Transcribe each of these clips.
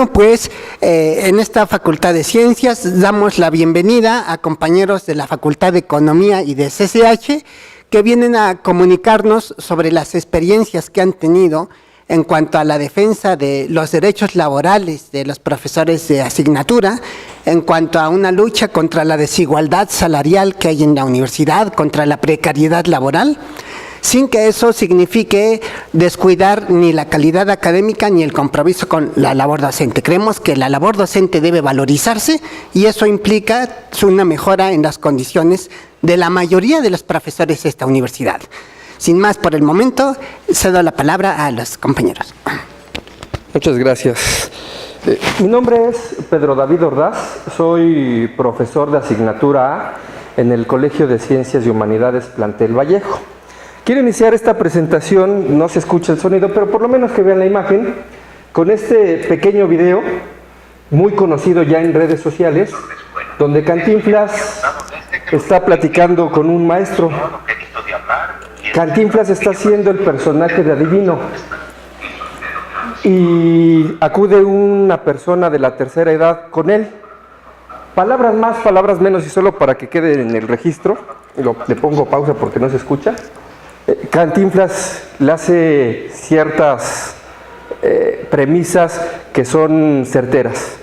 Bueno, pues en esta Facultad de Ciencias damos la bienvenida a compañeros de la Facultad de Economía y de CCH que vienen a comunicarnos sobre las experiencias que han tenido en cuanto a la defensa de los derechos laborales de los profesores de asignatura, en cuanto a una lucha contra la desigualdad salarial que hay en la universidad, contra la precariedad laboral, sin que eso signifique descuidar ni la calidad académica ni el compromiso con la labor docente. Creemos que la labor docente debe valorizarse y eso implica una mejora en las condiciones de la mayoría de los profesores de esta universidad. Sin más por el momento, cedo la palabra a los compañeros. Muchas gracias. Mi nombre es Pedro David Ordaz, soy profesor de asignatura A en el Colegio de Ciencias y Humanidades Plantel Vallejo. Quiero iniciar esta presentación, no se escucha el sonido, pero por lo menos que vean la imagen, con este pequeño video, muy conocido ya en redes sociales, donde Cantinflas está platicando con un maestro. Cantinflas está haciendo el personaje de adivino y acude una persona de la tercera edad con él. Palabras más, palabras menos, y solo para que quede en el registro, le pongo pausa porque no se escucha. Cantinflas le hace ciertas premisas que son certeras.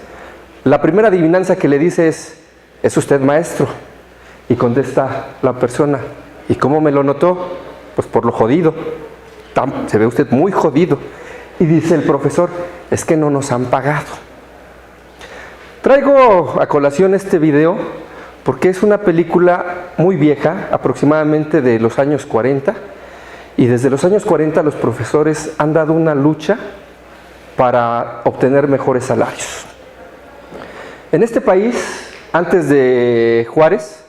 La primera adivinanza que le dice ¿es usted maestro? Y contesta la persona, ¿y cómo me lo notó? Pues por lo jodido, se ve usted muy jodido. Y dice el profesor, es que no nos han pagado. Traigo a colación este video porque es una película muy vieja, aproximadamente de los años 40, y desde los años 40 los profesores han dado una lucha para obtener mejores salarios. En este país, antes de Juárez,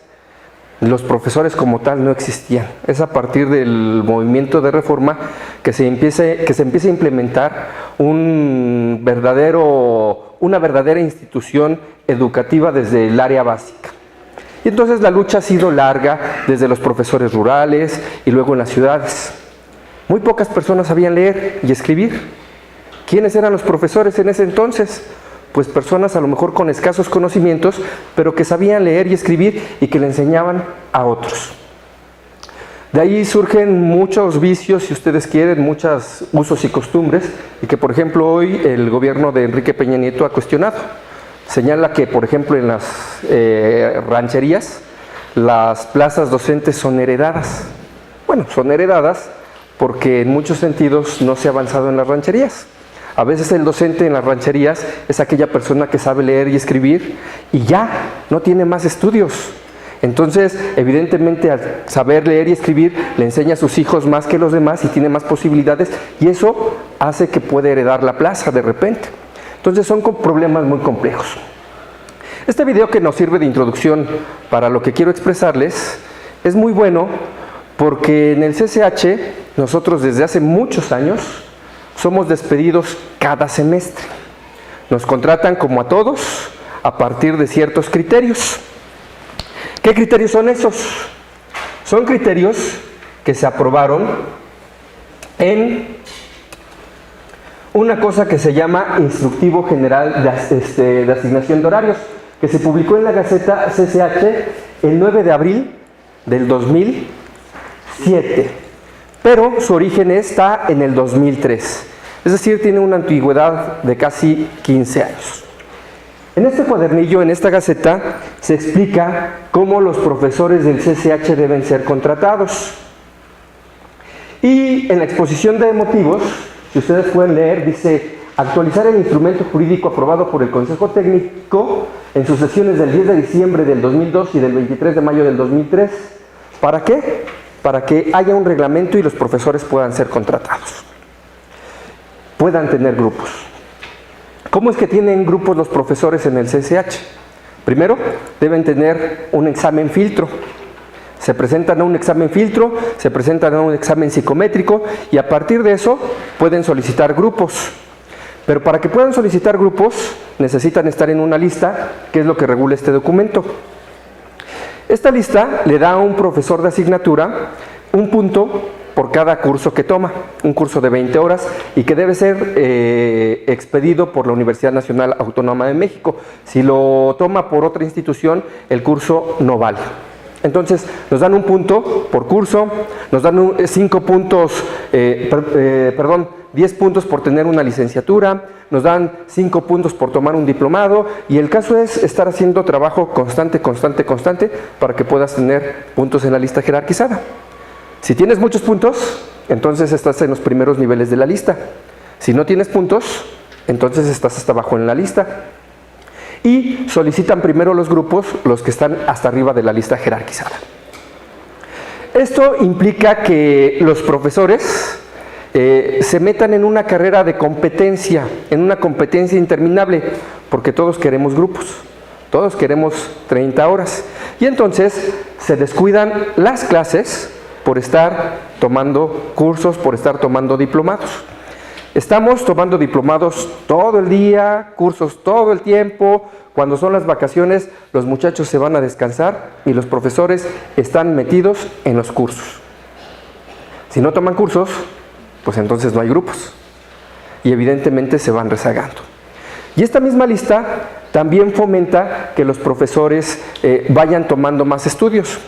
los profesores como tal no existían. Es a partir del movimiento de reforma que se empieza a implementar una verdadera institución educativa desde el área básica. Y entonces la lucha ha sido larga desde los profesores rurales y luego en las ciudades. Muy pocas personas sabían leer y escribir. ¿Quiénes eran los profesores en ese entonces? Pues personas a lo mejor con escasos conocimientos, pero que sabían leer y escribir y que le enseñaban a otros. De ahí surgen muchos vicios, si ustedes quieren, muchos usos y costumbres, y que por ejemplo hoy el gobierno de Enrique Peña Nieto ha cuestionado. Señala que por ejemplo en las rancherías las plazas docentes son heredadas. Bueno, son heredadas porque en muchos sentidos no se ha avanzado en las rancherías. A veces el docente en las rancherías es aquella persona que sabe leer y escribir y ya no tiene más estudios. Entonces, evidentemente, al saber leer y escribir, le enseña a sus hijos más que los demás y tiene más posibilidades, y eso hace que pueda heredar la plaza de repente. Entonces, son problemas muy complejos. Este video que nos sirve de introducción para lo que quiero expresarles es muy bueno porque en el CCH, nosotros desde hace muchos años, somos despedidos cada semestre. Nos contratan como a todos a partir de ciertos criterios. ¿Qué criterios son esos? Son criterios que se aprobaron en una cosa que se llama Instructivo General de Asignación de Horarios, que se publicó en la Gaceta CCH el 9 de abril del 2007. Pero su origen está en el 2003, es decir, tiene una antigüedad de casi 15 años. En este cuadernillo, en esta gaceta, se explica cómo los profesores del CCH deben ser contratados. Y en la exposición de motivos, si ustedes pueden leer, dice: actualizar el instrumento jurídico aprobado por el Consejo Técnico en sus sesiones del 10 de diciembre del 2002 y del 23 de mayo del 2003. ¿Para qué? Para que haya un reglamento y los profesores puedan ser contratados, puedan tener grupos. ¿Cómo es que tienen grupos los profesores en el CCH? Primero, deben tener un examen filtro. Se presentan a un examen filtro, se presentan a un examen psicométrico y a partir de eso pueden solicitar grupos. Pero para que puedan solicitar grupos necesitan estar en una lista, que es lo que regula este documento. Esta lista le da a un profesor de asignatura un punto por cada curso que toma, un curso de 20 horas y que debe ser expedido por la Universidad Nacional Autónoma de México. Si lo toma por otra institución, el curso no vale. Entonces, nos dan un punto por curso, nos dan 10 puntos por tener una licenciatura, nos dan 5 puntos por tomar un diplomado, y el caso es estar haciendo trabajo constante para que puedas tener puntos en la lista jerarquizada. Si tienes muchos puntos, entonces estás en los primeros niveles de la lista. Si no tienes puntos, entonces estás hasta abajo en la lista. Y solicitan primero los grupos, los que están hasta arriba de la lista jerarquizada. Esto implica que los profesores se metan en una carrera de competencia, en una competencia interminable, porque todos queremos grupos, todos queremos 30 horas. Y entonces se descuidan las clases por estar tomando cursos, por estar tomando diplomados. Estamos tomando diplomados todo el día, cursos todo el tiempo. Cuando son las vacaciones, los muchachos se van a descansar y los profesores están metidos en los cursos. Si no toman cursos, pues entonces no hay grupos. Y evidentemente se van rezagando. Y esta misma lista también fomenta que los profesores vayan tomando más estudios.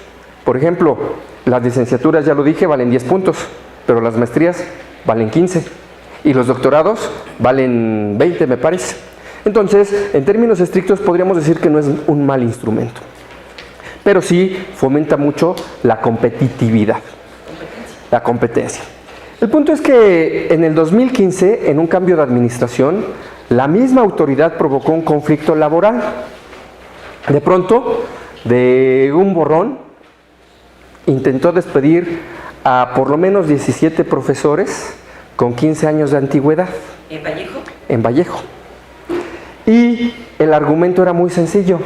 Por ejemplo, las licenciaturas, ya lo dije, valen 10 puntos, pero las maestrías valen 15. Y los doctorados valen 20, me parece. Entonces, en términos estrictos, podríamos decir que no es un mal instrumento. Pero sí fomenta mucho la competitividad, la competencia. El punto es que en el 2015, en un cambio de administración, la misma autoridad provocó un conflicto laboral. De pronto, de un borrón, intentó despedir a por lo menos 17 profesores con 15 años de antigüedad. ¿En Vallejo? En Vallejo. Y el argumento era muy sencillo: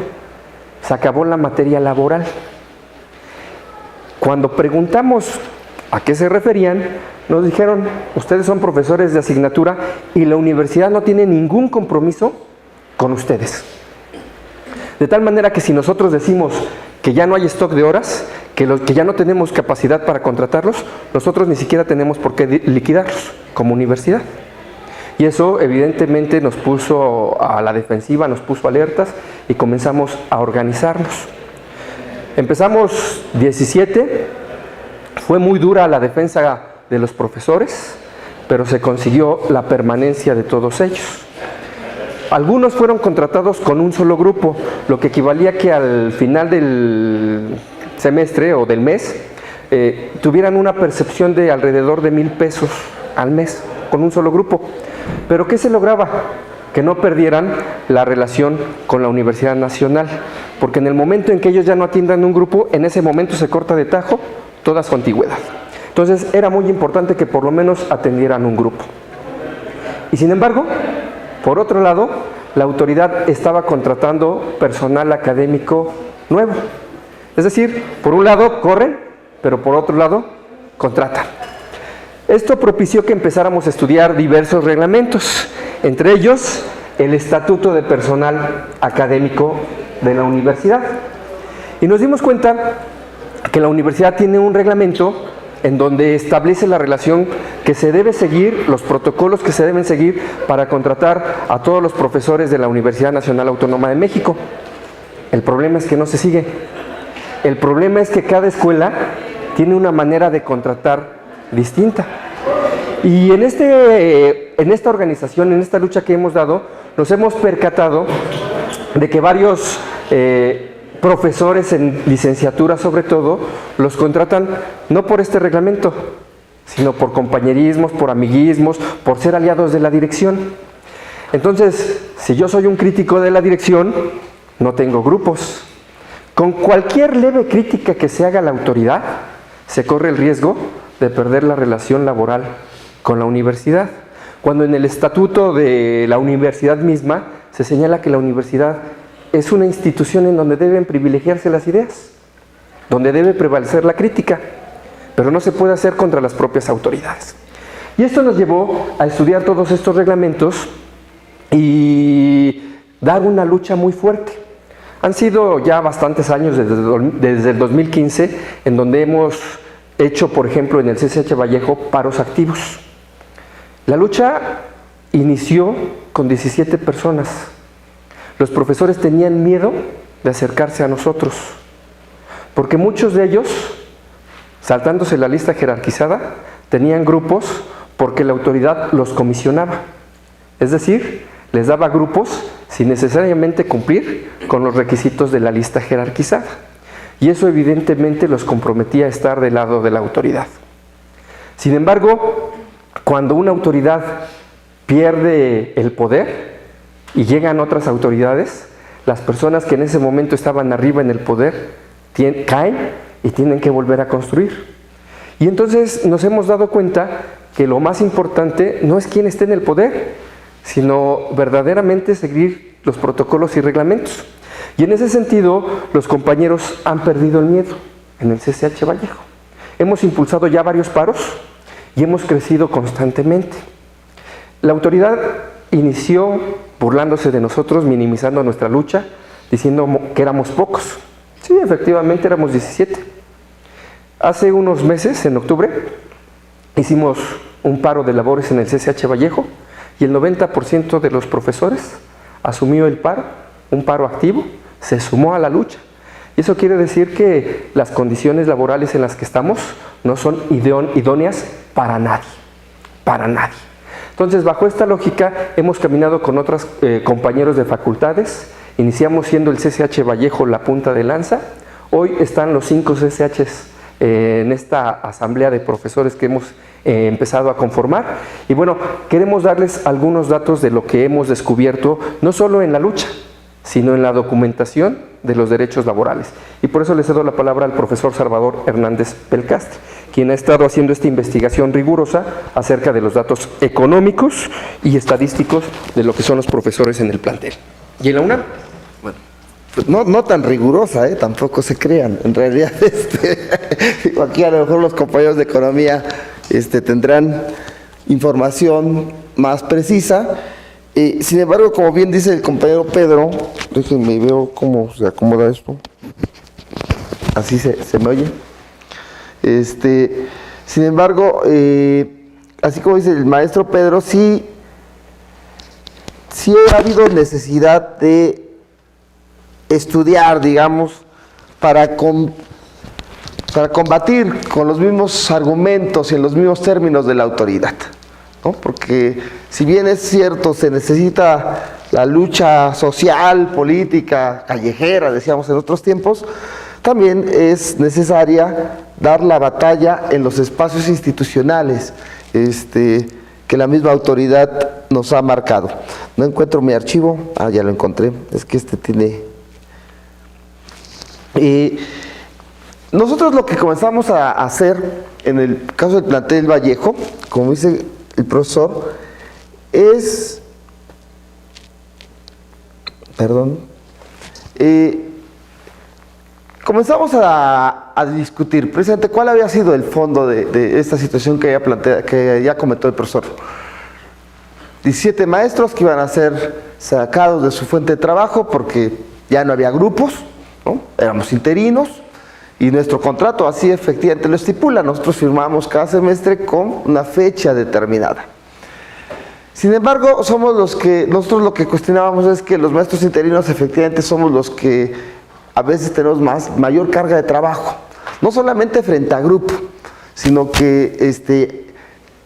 se acabó la materia laboral. Cuando preguntamos a qué se referían, nos dijeron: ustedes son profesores de asignatura y la universidad no tiene ningún compromiso con ustedes. De tal manera que si nosotros decimos que ya no hay stock de horas, que ya no tenemos capacidad para contratarlos, nosotros ni siquiera tenemos por qué liquidarlos como universidad. Y eso evidentemente nos puso a la defensiva, nos puso alertas y comenzamos a organizarnos. Empezamos 17, fue muy dura la defensa de los profesores, pero se consiguió la permanencia de todos ellos. Algunos fueron contratados con un solo grupo, lo que equivalía a que al final del semestre o del mes tuvieran una percepción de alrededor de 1,000 pesos al mes con un solo grupo. ¿Pero qué se lograba? Que no perdieran la relación con la Universidad Nacional, porque en el momento en que ellos ya no atiendan un grupo, en ese momento se corta de tajo toda su antigüedad. Entonces era muy importante que por lo menos atendieran un grupo. Y sin embargo, por otro lado, la autoridad estaba contratando personal académico nuevo. Es decir, por un lado corren, pero por otro lado contratan. Esto propició que empezáramos a estudiar diversos reglamentos, entre ellos el Estatuto de Personal Académico de la universidad. Y nos dimos cuenta que la universidad tiene un reglamento en donde establece la relación que se debe seguir, los protocolos que se deben seguir para contratar a todos los profesores de la Universidad Nacional Autónoma de México. El problema es que no se sigue. El problema es que cada escuela tiene una manera de contratar distinta. Y en esta organización, en esta lucha que hemos dado, nos hemos percatado de que varios profesores en licenciatura, sobre todo, los contratan no por este reglamento, sino por compañerismos, por amiguismos, por ser aliados de la dirección. Entonces, si yo soy un crítico de la dirección, no tengo grupos. Con cualquier leve crítica que se haga a la autoridad, se corre el riesgo de perder la relación laboral con la universidad, cuando en el estatuto de la universidad misma se señala que la universidad es una institución en donde deben privilegiarse las ideas, donde debe prevalecer la crítica, pero no se puede hacer contra las propias autoridades. Y esto nos llevó a estudiar todos estos reglamentos y dar una lucha muy fuerte. Han sido ya bastantes años desde el 2015 en donde hemos hecho, por ejemplo, en el CCH Vallejo, paros activos. La lucha inició con 17 personas. Los profesores tenían miedo de acercarse a nosotros, porque muchos de ellos, saltándose la lista jerarquizada, tenían grupos porque la autoridad los comisionaba. Es decir, les daba grupos sin necesariamente cumplir con los requisitos de la lista jerarquizada. Y eso evidentemente los comprometía a estar del lado de la autoridad. Sin embargo, cuando una autoridad pierde el poder y llegan otras autoridades, las personas que en ese momento estaban arriba en el poder caen y tienen que volver a construir. Y entonces nos hemos dado cuenta que lo más importante no es quién esté en el poder, sino verdaderamente seguir los protocolos y reglamentos. Y en ese sentido, los compañeros han perdido el miedo en el CCH Vallejo. Hemos impulsado ya varios paros y hemos crecido constantemente. La autoridad inició burlándose de nosotros, minimizando nuestra lucha, diciendo que éramos pocos. Sí, efectivamente éramos 17. Hace unos meses, en octubre, hicimos un paro de labores en el CCH Vallejo y el 90% de los profesores asumió el paro, un paro activo, se sumó a la lucha. Y eso quiere decir que las condiciones laborales en las que estamos no son idóneas para nadie, para nadie. Entonces, bajo esta lógica, hemos caminado con otros compañeros de facultades. Iniciamos siendo el CCH Vallejo la punta de lanza. Hoy están los 5 CCHs en esta asamblea de profesores que hemos empezado a conformar. Y bueno, queremos darles algunos datos de lo que hemos descubierto, no solo en la lucha, sino en la documentación de los derechos laborales. Y por eso le cedo la palabra al profesor Salvador Hernández Belcastre, quien ha estado haciendo esta investigación rigurosa acerca de los datos económicos y estadísticos de lo que son los profesores en el plantel. ¿Y en la UNAM? Bueno, pues no tan rigurosa, tampoco se crean. En realidad, aquí a lo mejor los compañeros de economía tendrán información más precisa. Sin embargo, como bien dice el compañero Pedro, déjenme veo cómo se acomoda esto. Así se me oye. Sin embargo, así como dice el maestro Pedro, sí ha habido necesidad de estudiar, digamos, para combatir con los mismos argumentos y en los mismos términos de la autoridad, ¿no? Porque si bien es cierto, se necesita la lucha social, política, callejera, decíamos en otros tiempos, también es necesaria dar la batalla en los espacios institucionales que la misma autoridad nos ha marcado. No encuentro mi archivo, ya lo encontré, es que tiene... nosotros lo que comenzamos a hacer en el caso del plantel Vallejo, como dice el profesor, es, comenzamos a discutir precisamente cuál había sido el fondo de esta situación que ya comentó el profesor. 17 maestros que iban a ser sacados de su fuente de trabajo porque ya no había grupos, ¿no? Éramos interinos y nuestro contrato así efectivamente lo estipula. Nosotros firmamos cada semestre con una fecha determinada. Sin embargo, nosotros lo que cuestionábamos es que los maestros interinos efectivamente somos los que a veces tenemos mayor carga de trabajo, no solamente frente a grupo, sino que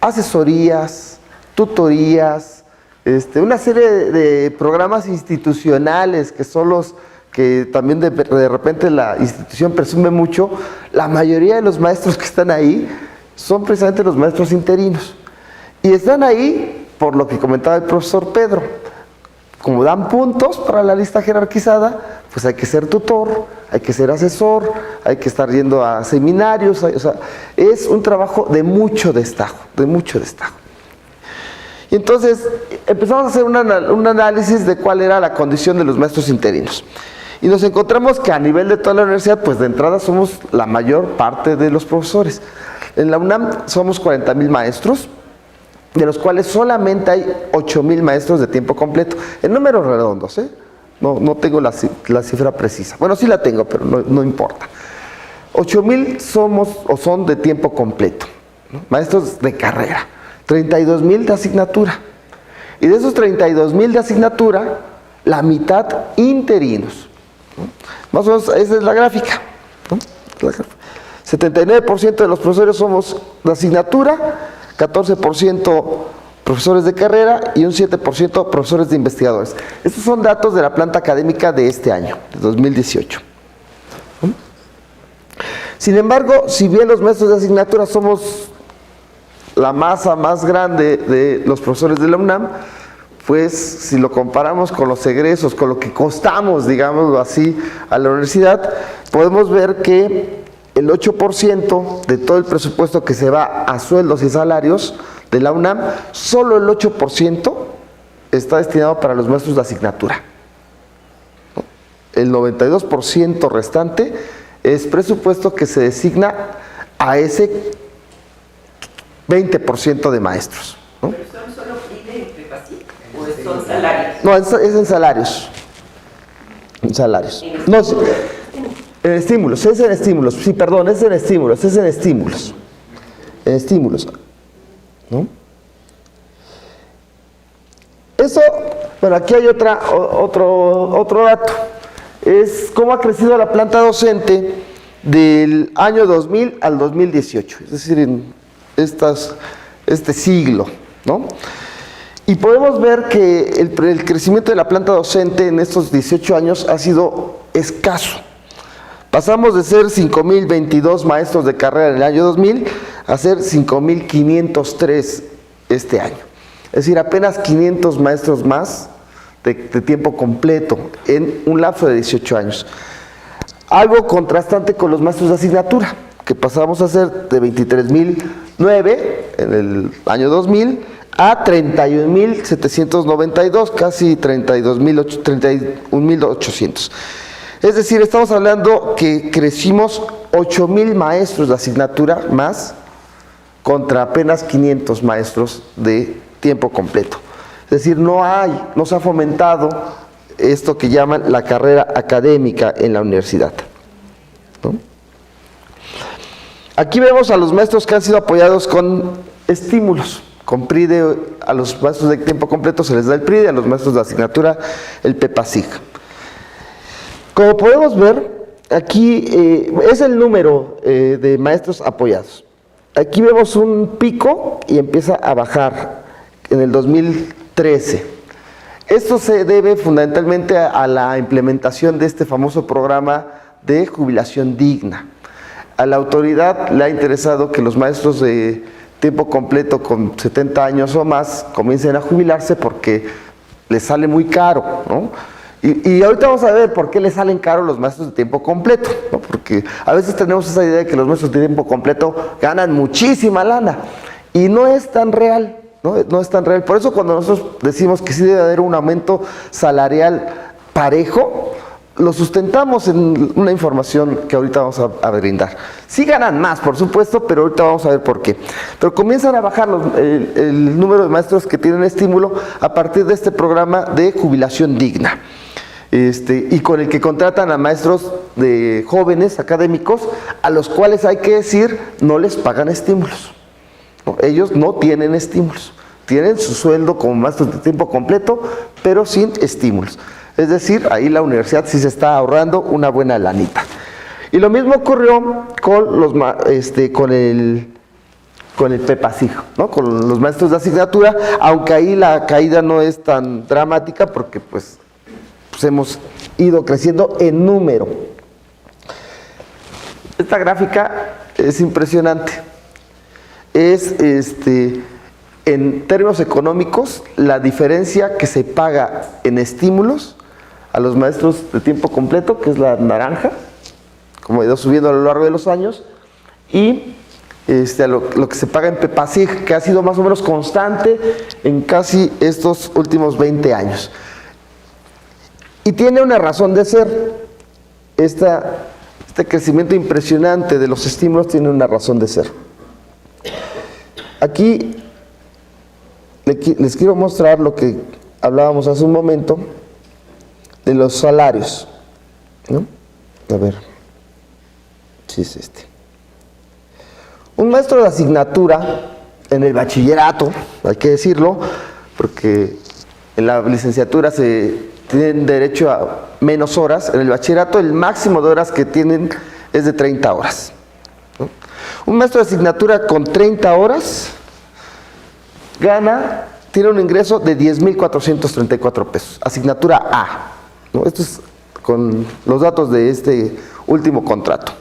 asesorías, tutorías, una serie de programas institucionales que son los que también de repente la institución presume mucho. La mayoría de los maestros que están ahí son precisamente los maestros interinos y están ahí por lo que comentaba el profesor Pedro. Como dan puntos para la lista jerarquizada, pues hay que ser tutor, hay que ser asesor, hay que estar yendo a seminarios, o sea, es un trabajo de mucho destajo, Y entonces empezamos a hacer un análisis de cuál era la condición de los maestros interinos. Y nos encontramos que a nivel de toda la universidad, pues de entrada somos la mayor parte de los profesores. En la UNAM somos 40,000 maestros, de los cuales solamente hay 8,000 maestros de tiempo completo, en números redondos, No tengo la cifra precisa. Bueno, sí la tengo, pero no importa. 8,000 somos o son de tiempo completo, ¿no? Maestros de carrera. 32,000 de asignatura. Y de esos 32,000 de asignatura, la mitad interinos, ¿no? Más o menos esa es la gráfica, ¿no? 79% de los profesores somos de asignatura, 14% profesores de carrera y un 7% profesores de investigadores. Estos son datos de la planta académica de este año, de 2018. Sin embargo, si bien los maestros de asignatura somos la masa más grande de los profesores de la UNAM, pues si lo comparamos con los egresos, con lo que costamos, digámoslo así, a la universidad, podemos ver que el 8% de todo el presupuesto que se va a sueldos y salarios de la UNAM, solo el 8% está destinado para los maestros de asignatura. El 92% restante es presupuesto que se designa a ese 20% de maestros, ¿no? ¿Pero son solo PRIDE y PEPACIC o son salarios? No, es en salarios. En salarios. No, en estímulos, es en estímulos. Sí, perdón, es en estímulos, es en estímulos. En estímulos, ¿no? Eso, bueno, aquí hay otro dato. Es cómo ha crecido la planta docente del año 2000 al 2018, es decir, en este siglo, ¿no? Y podemos ver que el crecimiento de la planta docente en estos 18 años ha sido escaso. Pasamos de ser 5,022 maestros de carrera en el año 2000 a ser 5,503 este año. Es decir, apenas 500 maestros más de tiempo completo en un lapso de 18 años. Algo contrastante con los maestros de asignatura, que pasamos a ser de 23,009 en el año 2000 a 31,792, casi 31,800. Es decir, estamos hablando que crecimos 8,000 maestros de asignatura más contra apenas 500 maestros de tiempo completo. Es decir, no se ha fomentado esto que llaman la carrera académica en la universidad, ¿no? Aquí vemos a los maestros que han sido apoyados con estímulos, con PRIDE. A los maestros de tiempo completo se les da el PRIDE, a los maestros de asignatura el PEPACIG. Como podemos ver, aquí es el número de maestros apoyados. Aquí vemos un pico y empieza a bajar en el 2013. Esto se debe fundamentalmente a la implementación de este famoso programa de jubilación digna. A la autoridad le ha interesado que los maestros de tiempo completo con 70 años o más comiencen a jubilarse porque les sale muy caro, ¿no? Y ahorita vamos a ver por qué les salen caros los maestros de tiempo completo, ¿no? Porque a veces tenemos esa idea de que los maestros de tiempo completo ganan muchísima lana y no es tan real, no es tan real. Por eso cuando nosotros decimos que sí debe haber un aumento salarial parejo, lo sustentamos en una información que ahorita vamos a brindar. Sí ganan más, por supuesto, pero ahorita vamos a ver por qué. Pero comienzan a bajar el número de maestros que tienen estímulo a partir de este programa de jubilación digna. Y con el que contratan a maestros de jóvenes académicos, a los cuales hay que decir, no les pagan estímulos. No, ellos no tienen estímulos. Tienen su sueldo como maestros de tiempo completo, pero sin estímulos. Es decir, ahí la universidad sí se está ahorrando una buena lanita. Y lo mismo ocurrió con el PEPACIG, ¿no? Con los maestros de asignatura, aunque ahí la caída no es tan dramática porque pues hemos ido creciendo en número. Esta gráfica es impresionante. Es en términos económicos la diferencia que se paga en estímulos a los maestros de tiempo completo, que es la naranja, como ha ido subiendo a lo largo de los años, y lo que se paga en PEPACIG, que ha sido más o menos constante en casi estos últimos 20 años. Y tiene una razón de ser. Este crecimiento impresionante de los estímulos tiene una razón de ser. Aquí les quiero mostrar lo que hablábamos hace un momento de los salarios, ¿no? A ver. Sí, es este. Un maestro de asignatura en el bachillerato, hay que decirlo, porque en la licenciatura se tienen derecho a menos horas. En el bachillerato el máximo de horas que tienen es de 30 horas. ¿No? Un maestro de asignatura con 30 horas tiene un ingreso de 10,434 pesos. Asignatura A. ¿No? Esto es con los datos de este último contrato.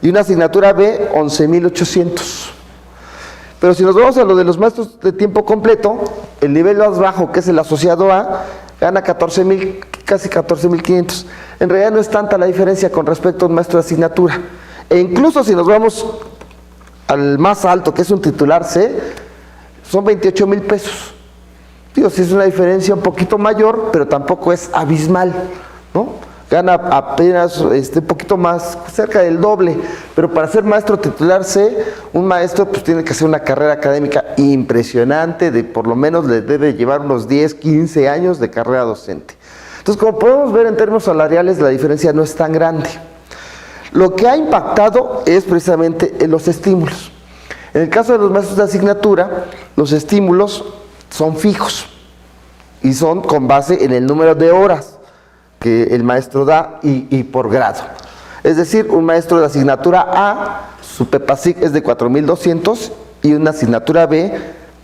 Y una asignatura B, 11,800. Pero si nos vamos a lo de los maestros de tiempo completo, el nivel más bajo, que es el asociado A, gana 14,000, casi 14,500. En realidad no es tanta la diferencia con respecto a un maestro de asignatura. E incluso si nos vamos al más alto, que es un titular C, son 28,000 pesos. Digo, sí es una diferencia un poquito mayor, pero tampoco es abismal, ¿no? Gana apenas un poquito más, cerca del doble, pero para ser maestro titular C, un maestro pues tiene que hacer una carrera académica impresionante, de por lo menos le debe llevar unos 10, 15 años de carrera docente. Entonces, como podemos ver en términos salariales, la diferencia no es tan grande. Lo que ha impactado es precisamente en los estímulos. En el caso de los maestros de asignatura, los estímulos son fijos y son con base en el número de horas que el maestro da y por grado. Es decir, un maestro de asignatura A, su PEPASIC es de 4,200 y una asignatura B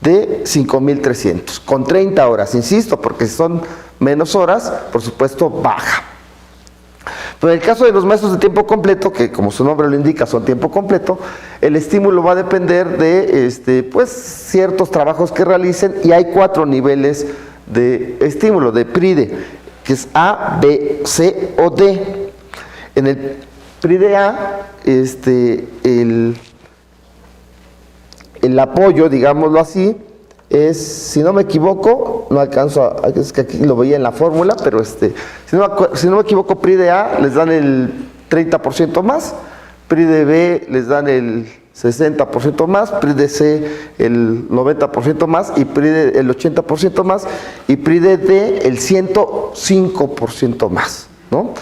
de 5,300, con 30 horas, insisto, porque si son menos horas, por supuesto, baja. Pero en el caso de los maestros de tiempo completo, que como su nombre lo indica, son tiempo completo, el estímulo va a depender de pues, ciertos trabajos que realicen, y hay 4 niveles de estímulo, de PRIDE, que es A, B, C o D. En el PRIDE A, el apoyo, digámoslo así, es, si no me equivoco, no alcanzo es que aquí lo veía en la fórmula, pero si no me equivoco, PRIDE A les dan el 30% más, PRIDE B les dan el 60% más, PRIDE C el 90% más, y PRIDE el 80% más, y PRIDE D el 105% más, ¿no?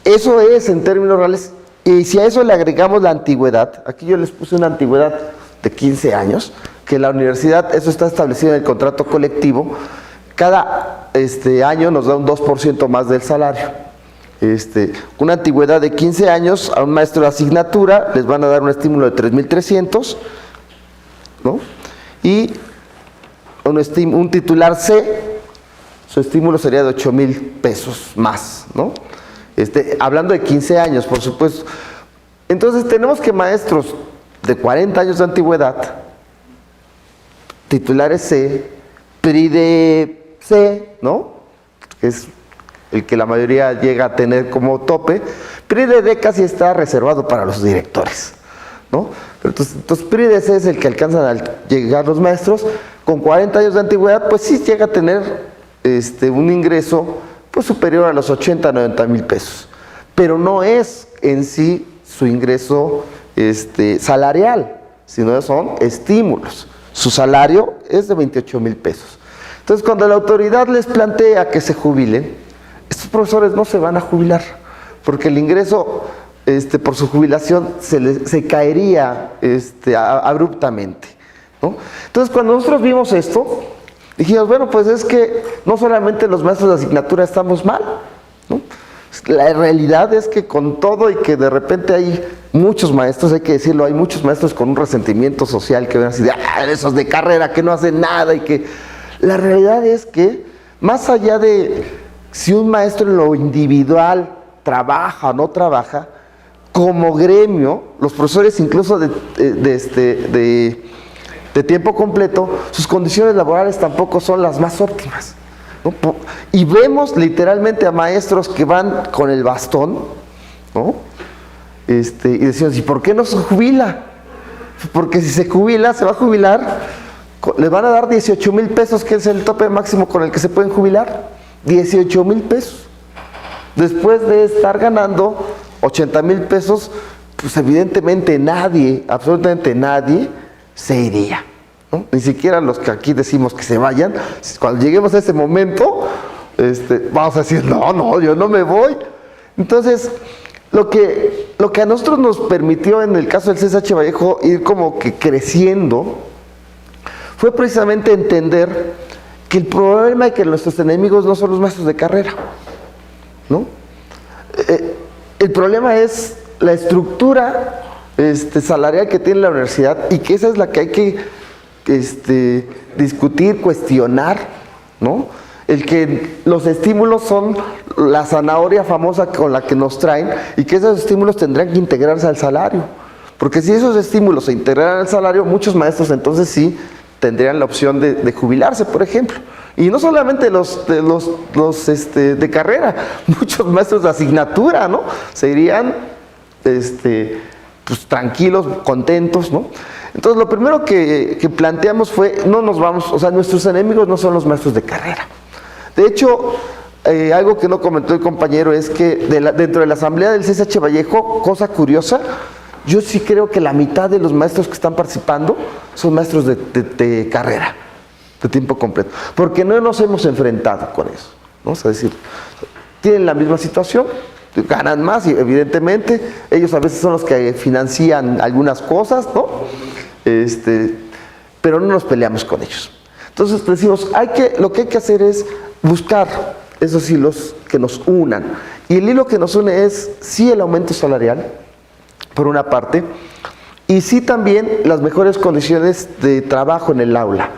Eso es en términos reales, y si a eso le agregamos la antigüedad, aquí yo les puse una antigüedad de 15 años, que la universidad, eso está establecido en el contrato colectivo, cada año nos da un 2% más del salario. Una antigüedad de 15 años a un maestro de asignatura les van a dar un estímulo de 3,300, ¿no? Y un titular C, su estímulo sería de 8,000 pesos más, ¿no? Hablando de 15 años, por supuesto. Entonces tenemos que maestros de 40 años de antigüedad, titulares C, PRIDE C, ¿no? Que es el que la mayoría llega a tener como tope. PRIDE D casi está reservado para los directores, ¿no? Entonces PRIDE C es el que alcanzan a llegar los maestros. Con 40 años de antigüedad, pues sí llega a tener un ingreso pues superior a los 80, 90,000 pesos. Pero no es en sí su ingreso salarial, sino son estímulos. Su salario es de 28,000 pesos. Entonces, cuando la autoridad les plantea que se jubilen, estos profesores no se van a jubilar, porque el ingreso por su jubilación se caería abruptamente, ¿no? Entonces, cuando nosotros vimos esto, dijimos, bueno, pues es que no solamente los maestros de asignatura estamos mal, ¿no? La realidad es que con todo y que de repente hay muchos maestros, hay que decirlo, hay muchos maestros con un resentimiento social que ven así de, esos de carrera que no hacen nada, y que la realidad es que más allá de si un maestro en lo individual trabaja o no trabaja, como gremio, los profesores incluso de tiempo completo, sus condiciones laborales tampoco son las más óptimas, ¿no? Y vemos literalmente a maestros que van con el bastón, ¿no? Y decimos, ¿y por qué no se jubila? Porque si se jubila, se va a jubilar, le van a dar 18,000 pesos, que es el tope máximo con el que se pueden jubilar. 18,000 pesos. Después de estar ganando 80,000 pesos, pues evidentemente nadie, absolutamente nadie, se iría, ¿no? Ni siquiera los que aquí decimos que se vayan. Cuando lleguemos a ese momento, vamos a decir, no, yo no me voy. Entonces, Lo que a nosotros nos permitió en el caso del CCH Vallejo ir como que creciendo fue precisamente entender que el problema es que nuestros enemigos no son los maestros de carrera, ¿no? El problema es la estructura salarial que tiene la universidad, y que esa es la que hay que discutir, cuestionar, ¿no? El que los estímulos son la zanahoria famosa con la que nos traen, y que esos estímulos tendrán que integrarse al salario, porque si esos estímulos se integraran al salario, muchos maestros entonces sí tendrían la opción de jubilarse, por ejemplo. Y no solamente los de carrera, muchos maestros de asignatura, ¿no? Se irían pues, tranquilos, contentos, ¿no? Entonces lo primero que planteamos fue, no nos vamos, o sea, nuestros enemigos no son los maestros de carrera. De hecho, algo que no comentó el compañero es que dentro de la asamblea del CCH Vallejo, cosa curiosa, yo sí creo que la mitad de los maestros que están participando son maestros de carrera, de tiempo completo, porque no nos hemos enfrentado con eso, ¿no? O sea, es decir, tienen la misma situación, ganan más, y evidentemente ellos a veces son los que financian algunas cosas, ¿no? Pero no nos peleamos con ellos. Entonces decimos, lo que hay que hacer es buscar esos hilos que nos unan, y el hilo que nos une es sí el aumento salarial, por una parte, y sí también las mejores condiciones de trabajo en el aula.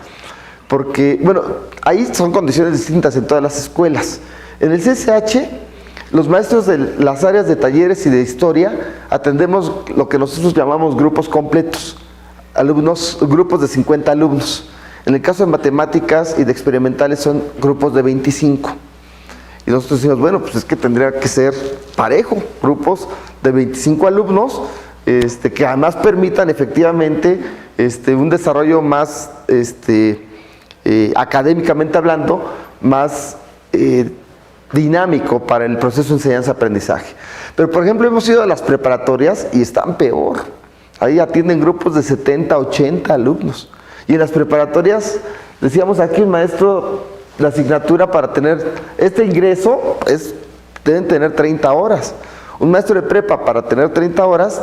Porque, bueno, ahí son condiciones distintas en todas las escuelas. En el CCH, los maestros de las áreas de talleres y de historia atendemos lo que nosotros llamamos grupos completos, grupos de 50 alumnos. En el caso de matemáticas y de experimentales son grupos de 25. Y nosotros decimos, bueno, pues es que tendría que ser parejo, grupos de 25 alumnos, que además permitan efectivamente un desarrollo más académicamente hablando, más dinámico para el proceso de enseñanza-aprendizaje. Pero, por ejemplo, hemos ido a las preparatorias y están peor. Ahí atienden grupos de 70, 80 alumnos. Y en las preparatorias, decíamos aquí, el maestro, la asignatura para tener este ingreso deben tener 30 horas. Un maestro de prepa para tener 30 horas,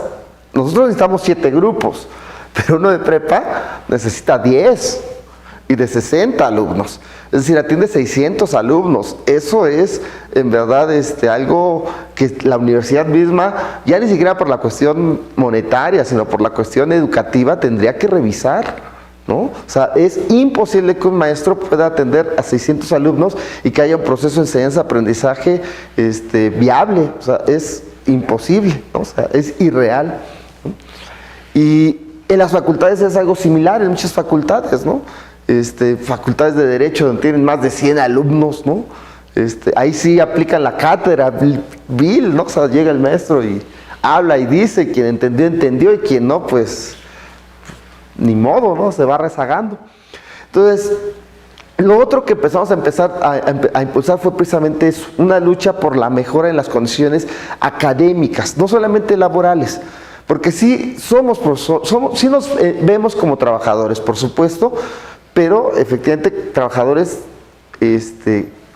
nosotros necesitamos 7 grupos, pero uno de prepa necesita 10 y de 60 alumnos. Es decir, atiende 600 alumnos. Eso es, en verdad, algo que la universidad misma, ya ni siquiera por la cuestión monetaria, sino por la cuestión educativa, tendría que revisar, ¿no? O sea, es imposible que un maestro pueda atender a 600 alumnos y que haya un proceso de enseñanza-aprendizaje viable. O sea, es imposible, ¿no? O sea, es irreal, ¿no? Y en las facultades es algo similar, en muchas facultades, ¿no? Facultades de Derecho donde tienen más de 100 alumnos, ¿no? Ahí sí aplican la cátedra vil, ¿no? O sea, llega el maestro y habla y dice, quien entendió, entendió, y quien no, pues ni modo, ¿no? Se va rezagando. Entonces, lo otro que empezamos a impulsar fue precisamente eso, una lucha por la mejora en las condiciones académicas, no solamente laborales, porque sí sí nos vemos como trabajadores, por supuesto, pero efectivamente trabajadores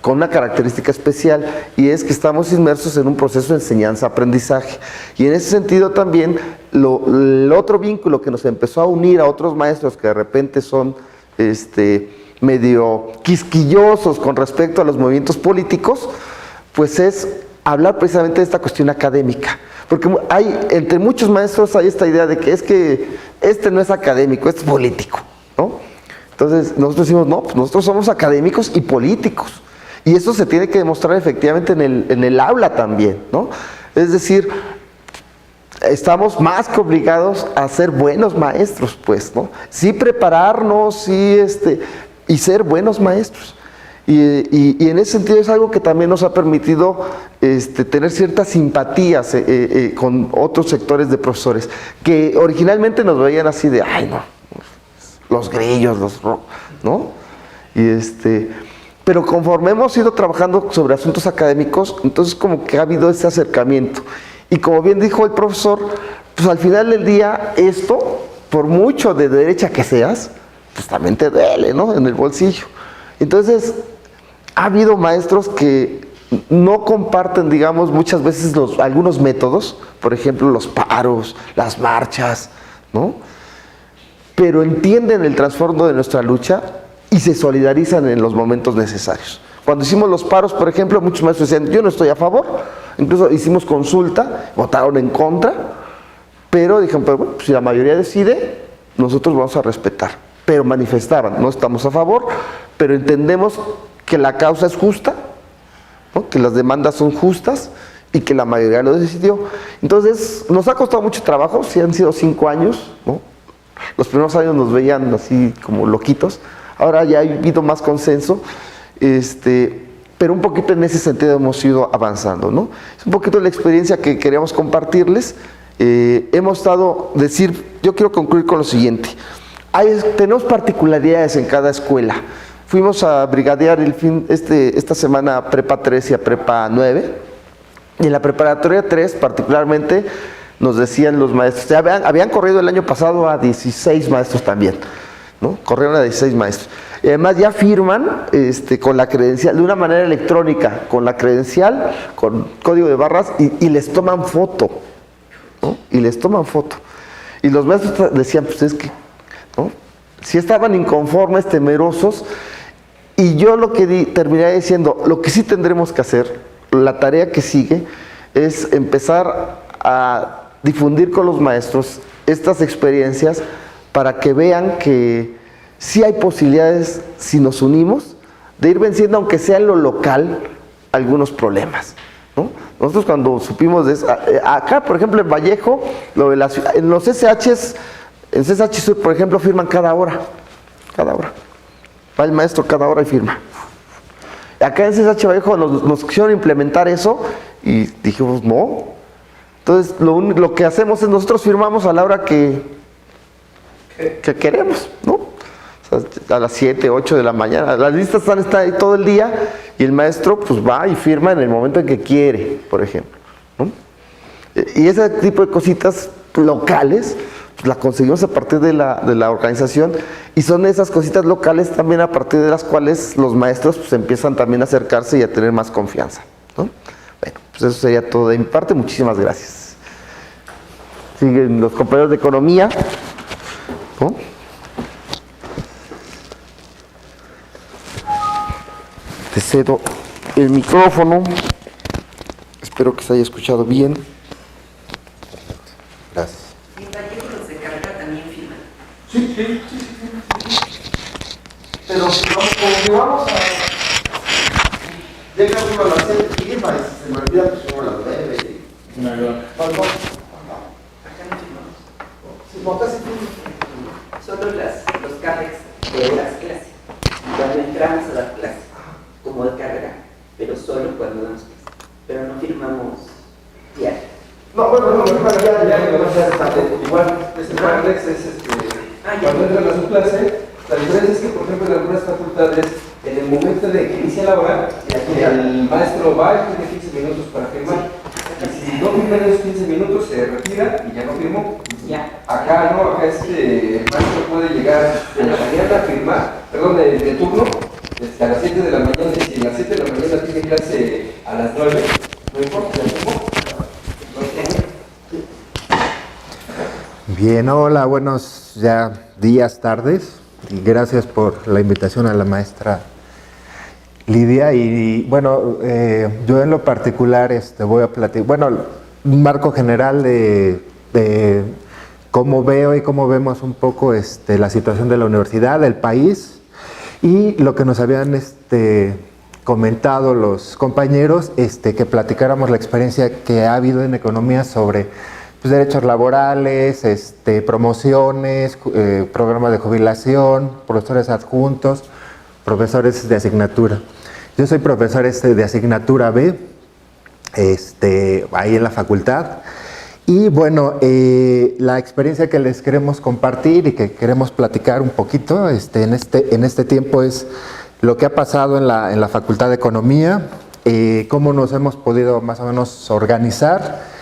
con una característica especial, y es que estamos inmersos en un proceso de enseñanza-aprendizaje. Y en ese sentido también, el otro vínculo que nos empezó a unir a otros maestros que de repente son medio quisquillosos con respecto a los movimientos políticos, pues es hablar precisamente de esta cuestión académica. Porque entre muchos maestros hay esta idea de que es que no es académico, es político, ¿no? Entonces nosotros decimos, no, pues nosotros somos académicos y políticos. Y eso se tiene que demostrar efectivamente en el aula también, ¿no? Es decir, estamos más que obligados a ser buenos maestros, pues, ¿no? Sí prepararnos, sí, y ser buenos maestros. Y en ese sentido es algo que también nos ha permitido tener ciertas simpatías con otros sectores de profesores, que originalmente nos veían así de, ay, no, los grillos, ¿no? Pero conforme hemos ido trabajando sobre asuntos académicos, entonces como que ha habido ese acercamiento. Y como bien dijo el profesor, pues al final del día esto, por mucho de derecha que seas, pues también te duele, ¿no? En el bolsillo. Entonces, ha habido maestros que no comparten, digamos, muchas veces algunos métodos, por ejemplo, los paros, las marchas, ¿no? Pero entienden el trasfondo de nuestra lucha y se solidarizan en los momentos necesarios. Cuando hicimos los paros, por ejemplo, muchos maestros decían, yo no estoy a favor, incluso hicimos consulta, votaron en contra, pero dijeron, pues, bueno, si la mayoría decide, nosotros vamos a respetar. Pero manifestaban, no estamos a favor, pero entendemos que la causa es justa, ¿no? Que las demandas son justas y que la mayoría lo decidió. Entonces, nos ha costado mucho trabajo, sí han sido 5 años, ¿no? Los primeros años nos veían así como loquitos, ahora ya ha habido más consenso, pero un poquito en ese sentido hemos ido avanzando, ¿no? Es un poquito la experiencia que queríamos compartirles. Hemos estado, yo quiero concluir con lo siguiente. Tenemos particularidades en cada escuela. Fuimos a brigadear esta semana Prepa 3 y a Prepa 9. Y en la Preparatoria 3 particularmente nos decían los maestros, habían corrido el año pasado a 16 maestros también, ¿no? Corrieron a 16 maestros. Y además ya firman con la credencial, de una manera electrónica, con la credencial, con código de barras y les toman foto, ¿no? Y les toman foto. Y los maestros decían, pues es que, ¿no? Si estaban inconformes, temerosos, y yo lo que terminé diciendo, lo que sí tendremos que hacer, la tarea que sigue, es empezar a difundir con los maestros estas experiencias para que vean que sí hay posibilidades, si nos unimos, de ir venciendo, aunque sea en lo local, algunos problemas, ¿no? Nosotros cuando supimos de eso, acá por ejemplo en Vallejo, en los SHs, en CSH Sur por ejemplo firman cada hora, va el maestro cada hora y firma. Acá en CSH Vallejo nos quisieron implementar eso y dijimos no. Entonces lo que hacemos es nosotros firmamos a la hora que queremos, ¿no? O sea, a las 7, 8 de la mañana. Las listas están ahí todo el día y el maestro pues va y firma en el momento en que quiere, por ejemplo, ¿no? Y ese tipo de cositas locales pues las conseguimos a partir de la organización, y son esas cositas locales también a partir de las cuales los maestros pues empiezan también a acercarse y a tener más confianza, ¿no? Bueno, pues eso sería todo de mi parte. Muchísimas gracias. Siguen los compañeros de economía, ¿no? Te cedo el micrófono. Espero que se haya escuchado bien. Gracias. ¿En Vallejo los de carrera también firman? Sí. Pero como que vamos a... Llega uno a las 7 y se me olvida que somos a las 9. Acá no firmamos. Solo los carrex de las clases. Cuando entramos a dar clases, como de carrera, pero solo cuando damos clases. Pero no firmamos diario. No, bueno, igual, carrex es cuando entran a su clase. La diferencia es que, por ejemplo, en algunas facultades, en el momento de que inicia la hora, el maestro va y tiene 15 minutos para firmar. Y si no firma en esos 15 minutos, se retira y ya no firmó. Ya. Acá no, acá el maestro puede llegar en la mañana a firmar, perdón, de turno, a las 7 de la mañana, y si a las 7 de la mañana tiene clase a las 9, no importa, ya firmó. Bien, hola, buenos días, tardes. Y gracias por la invitación a la maestra Lidia. Y bueno, yo en lo particular voy a platicar, bueno, un marco general de cómo veo y cómo vemos un poco la situación de la universidad, del país, y lo que nos habían comentado los compañeros, que platicáramos la experiencia que ha habido en economía sobre derechos laborales, promociones, programas de jubilación, profesores adjuntos, profesores de asignatura. Yo soy profesor de asignatura B, ahí en la facultad. Y bueno, la experiencia que les queremos compartir y que queremos platicar un poquito en este tiempo es lo que ha pasado en la Facultad de Economía, cómo nos hemos podido más o menos organizar,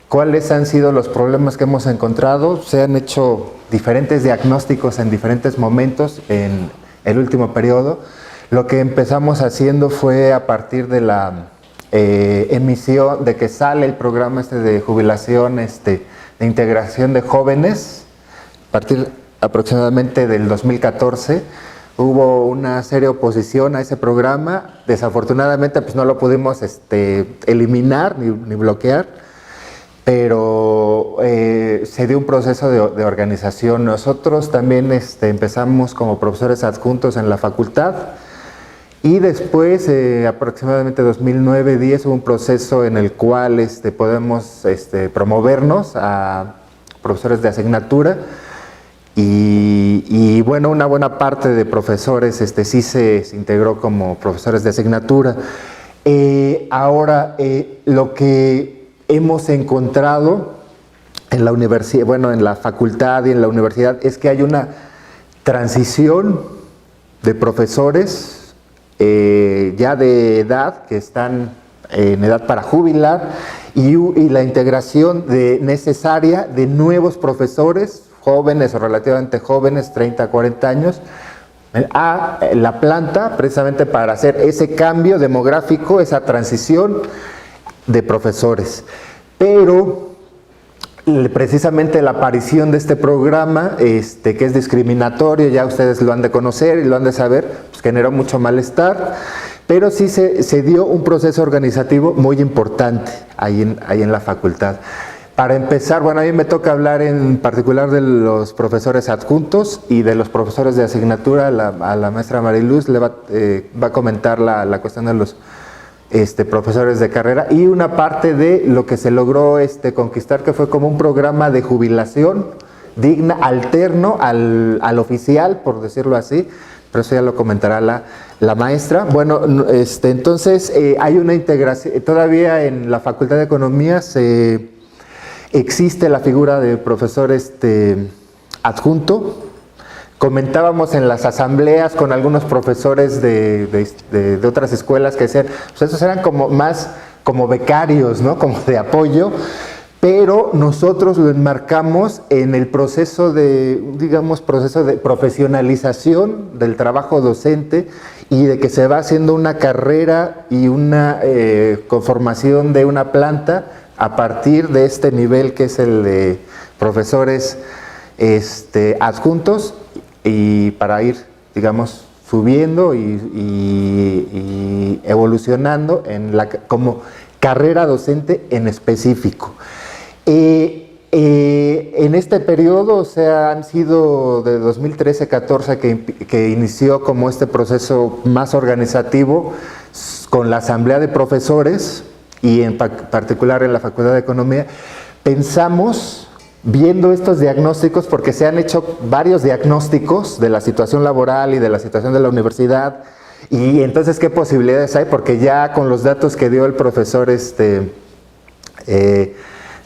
cuáles han sido los problemas que hemos encontrado. Se han hecho diferentes diagnósticos en diferentes momentos en el último periodo. Lo que empezamos haciendo fue a partir de la emisión, de que sale el programa de jubilación, de integración de jóvenes, a partir aproximadamente del 2014, hubo una seria oposición a ese programa. Desafortunadamente pues no lo pudimos eliminar ni bloquear, pero se dio un proceso de organización. Nosotros también empezamos como profesores adjuntos en la facultad, y después, aproximadamente 2009-10, hubo un proceso en el cual podemos promovernos a profesores de asignatura, y bueno, una buena parte de profesores sí se integró como profesores de asignatura. Ahora, lo que hemos encontrado en la universidad, bueno, en la facultad y en la universidad, es que hay una transición de profesores ya de edad, que están en edad para jubilar, y la integración necesaria de nuevos profesores, jóvenes o relativamente jóvenes, 30 a 40 años, a la planta, precisamente para hacer ese cambio demográfico, esa transición de profesores. Pero precisamente la aparición de este programa, que es discriminatorio, ya ustedes lo han de conocer y lo han de saber, pues generó mucho malestar, pero sí se dio un proceso organizativo muy importante ahí en la facultad. Para empezar, bueno, a mí me toca hablar en particular de los profesores adjuntos y de los profesores de asignatura. A la maestra Mariluz le va a comentar la cuestión de los profesores de carrera, y una parte de lo que se logró conquistar, que fue como un programa de jubilación digna, alterno al oficial, por decirlo así, pero eso ya lo comentará la maestra. Bueno, entonces hay una integración, todavía en la Facultad de Economía existe la figura de profesor adjunto. Comentábamos en las asambleas con algunos profesores de otras escuelas que decían, pues esos eran más como becarios, ¿no? Como de apoyo, pero nosotros lo enmarcamos en el proceso de profesionalización del trabajo docente, y de que se va haciendo una carrera y una conformación de una planta a partir de este nivel, que es el de profesores adjuntos, y para ir, digamos, subiendo y evolucionando como carrera docente en específico. En este periodo, o sea, han sido de 2013-14 que inició como este proceso más organizativo con la asamblea de profesores, y en particular en la Facultad de Economía. Pensamos, viendo estos diagnósticos, porque se han hecho varios diagnósticos de la situación laboral y de la situación de la universidad, y entonces qué posibilidades hay, porque ya con los datos que dio el profesor de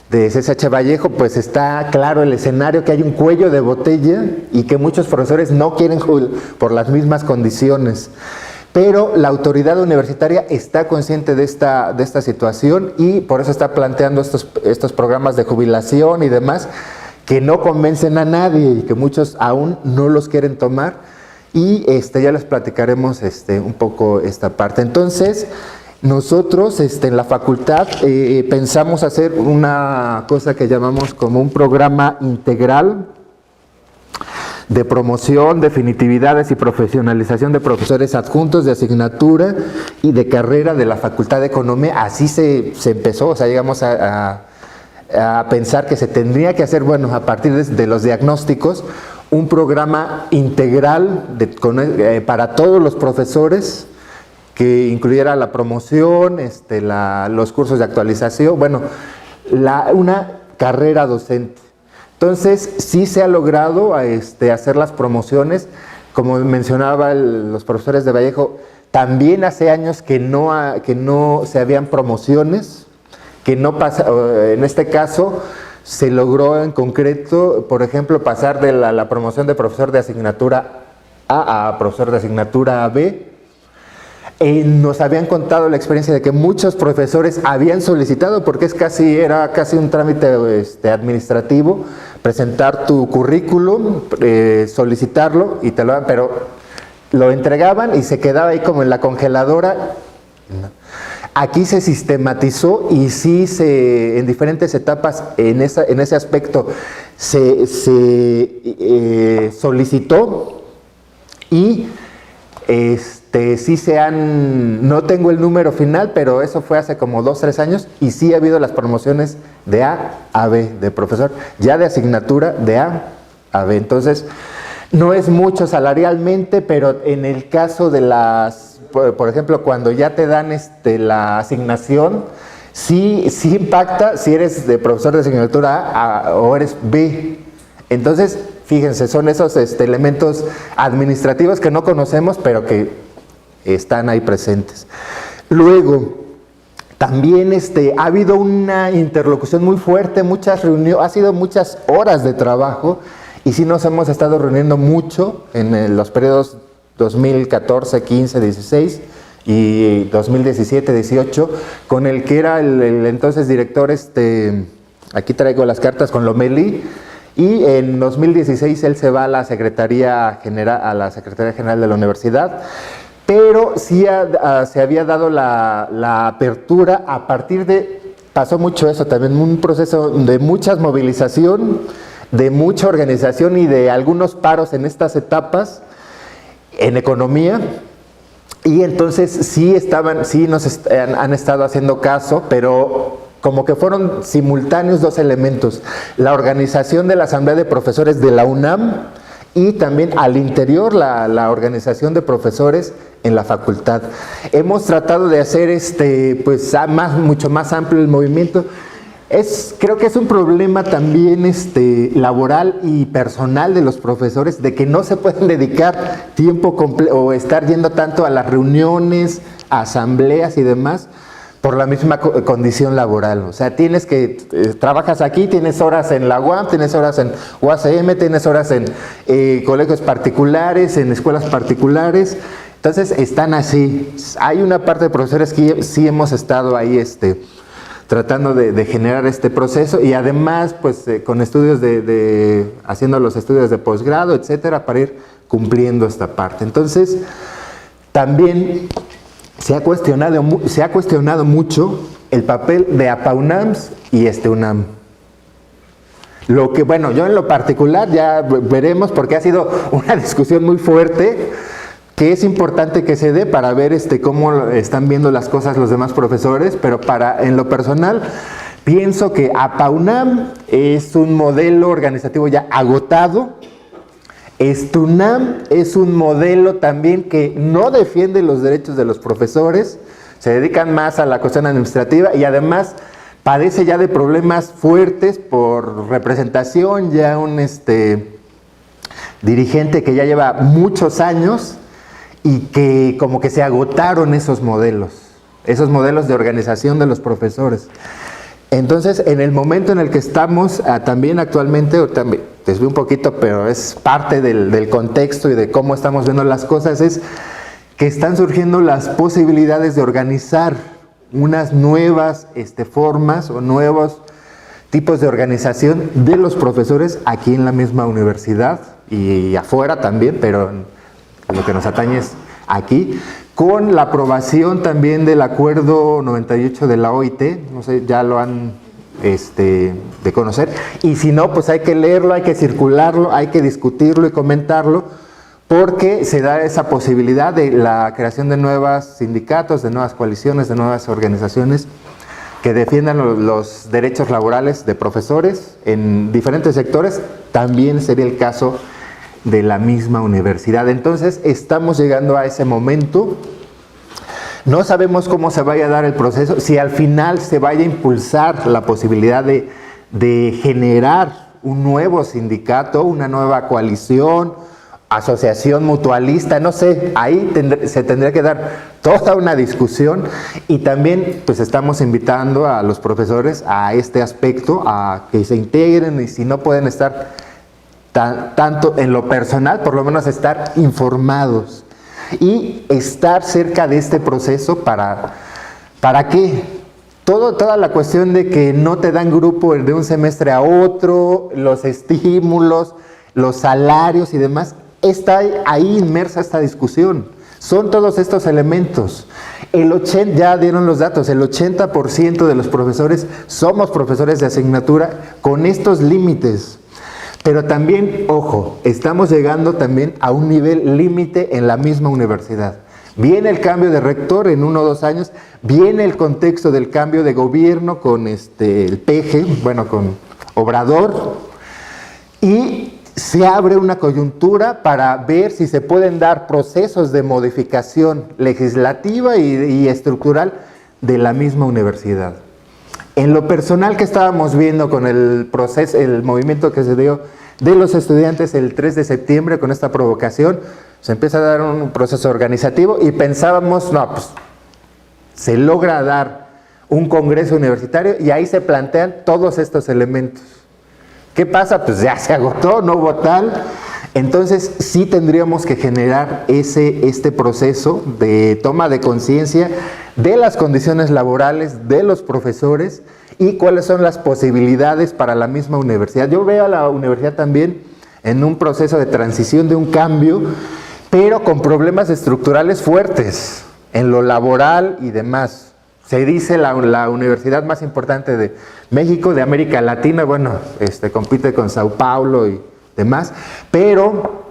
CCH Vallejo, pues está claro el escenario, que hay un cuello de botella y que muchos profesores no quieren por las mismas condiciones. Pero la autoridad universitaria está consciente de esta situación, y por eso está planteando estos programas de jubilación y demás, que no convencen a nadie y que muchos aún no los quieren tomar, y ya les platicaremos un poco esta parte. Entonces, nosotros en la facultad pensamos hacer una cosa que llamamos como un programa integral de promoción, definitividades y profesionalización de profesores adjuntos de asignatura y de carrera de la Facultad de Economía. Así se empezó, o sea, llegamos a pensar que se tendría que hacer, bueno, a partir de los diagnósticos, un programa integral para todos los profesores, que incluyera la promoción, los cursos de actualización, bueno, una carrera docente. Entonces, sí se ha logrado hacer las promociones, como mencionaba los profesores de Vallejo. También hace años que no se habían promociones, que no pasa, en este caso se logró en concreto, por ejemplo, pasar de la promoción de profesor de asignatura A a profesor de asignatura B. Nos habían contado la experiencia de que muchos profesores habían solicitado, porque era casi un trámite administrativo, presentar tu currículum, solicitarlo, y te lo dan, pero lo entregaban y se quedaba ahí como en la congeladora. Aquí se sistematizó y sí en diferentes etapas en ese aspecto se solicitó y sí no tengo el número final, pero eso fue hace como 2 o 3 años y sí ha habido las promociones de A a B, de profesor, ya de asignatura de A a B. Entonces, no es mucho salarialmente, pero en el caso de por ejemplo, cuando ya te dan la asignación, sí impacta si eres de profesor de asignatura A o eres B. Entonces, fíjense, son esos elementos administrativos que no conocemos, pero que están ahí presentes. Luego, también ha habido una interlocución muy fuerte, muchas reuniones, ha sido muchas horas de trabajo y sí nos hemos estado reuniendo mucho en los periodos 2014, 15, 16 y 2017, 18, con el que era el entonces director, aquí traigo las cartas con Lomelí, y en 2016 él se va a la Secretaría General de la Universidad, pero sí se había dado la apertura a partir pasó mucho eso también, un proceso de mucha movilización, de mucha organización y de algunos paros en estas etapas, en economía, y entonces sí han estado haciendo caso, pero como que fueron simultáneos 2 elementos: la organización de la Asamblea de Profesores de la UNAM y también al interior la organización de profesores en la facultad. Hemos tratado de hacer mucho más amplio el movimiento. Creo que es un problema también laboral y personal de los profesores, de que no se pueden dedicar tiempo completo o estar yendo tanto a las reuniones, a asambleas y demás, por la misma condición laboral. O sea, trabajas aquí, tienes horas en la UAM, tienes horas en UACM, tienes horas en colegios particulares, en escuelas particulares. Entonces, están así. Hay una parte de profesores que sí hemos estado ahí tratando de generar este proceso y además pues con estudios haciendo los estudios de posgrado, etcétera, para ir cumpliendo esta parte. Entonces, también se ha cuestionado mucho el papel de APAUNAMS y UNAM. Lo que, bueno, yo en lo particular ya veremos, porque ha sido una discusión muy fuerte, que es importante que se dé para ver cómo están viendo las cosas los demás profesores, pero en lo personal pienso que APAUNAM es un modelo organizativo ya agotado. UNAM es un modelo también que no defiende los derechos de los profesores, se dedican más a la cuestión administrativa y además padece ya de problemas fuertes por representación, ya un dirigente que ya lleva muchos años y que como que se agotaron esos modelos de organización de los profesores. Entonces, en el momento en el que estamos también actualmente, también desvío un poquito, pero es parte del contexto y de cómo estamos viendo las cosas, es que están surgiendo las posibilidades de organizar unas nuevas formas o nuevos tipos de organización de los profesores aquí en la misma universidad y afuera también, pero lo que nos atañe es aquí, con la aprobación también del Acuerdo 98 de la OIT, no sé, ya lo han de conocer, y si no, pues hay que leerlo, hay que circularlo, hay que discutirlo y comentarlo, porque se da esa posibilidad de la creación de nuevos sindicatos, de nuevas coaliciones, de nuevas organizaciones que defiendan los derechos laborales de profesores en diferentes sectores. También sería el caso de la misma universidad. Entonces, estamos llegando a ese momento. No sabemos cómo se vaya a dar el proceso, si al final se vaya a impulsar la posibilidad de generar un nuevo sindicato, una nueva coalición, asociación mutualista, no sé, ahí se tendría que dar toda una discusión y también pues estamos invitando a los profesores a este aspecto, a que se integren y si no pueden estar tanto en lo personal, por lo menos estar informados y estar cerca de este proceso para ¿qué? Toda la cuestión de que no te dan grupo de un semestre a otro, los estímulos, los salarios y demás, está ahí inmersa esta discusión. Son todos estos elementos. Ya dieron los datos, el 80% de los profesores somos profesores de asignatura con estos límites. Pero también, ojo, estamos llegando también a un nivel límite en la misma universidad. Viene el cambio de rector en 1 o 2 años, viene el contexto del cambio de gobierno con el PG, bueno, con Obrador, y se abre una coyuntura para ver si se pueden dar procesos de modificación legislativa y estructural de la misma universidad. En lo personal que estábamos viendo con el proceso, el movimiento que se dio de los estudiantes el 3 de septiembre con esta provocación, se empieza a dar un proceso organizativo y pensábamos, no, pues se logra dar un congreso universitario y ahí se plantean todos estos elementos. ¿Qué pasa? Pues ya se agotó, no hubo tal. Entonces sí tendríamos que generar este proceso de toma de conciencia de las condiciones laborales de los profesores y cuáles son las posibilidades para la misma universidad. Yo veo a la universidad también en un proceso de transición, de un cambio, pero con problemas estructurales fuertes en lo laboral y demás. Se dice la universidad más importante de México, de América Latina, bueno, compite con Sao Paulo y demás, pero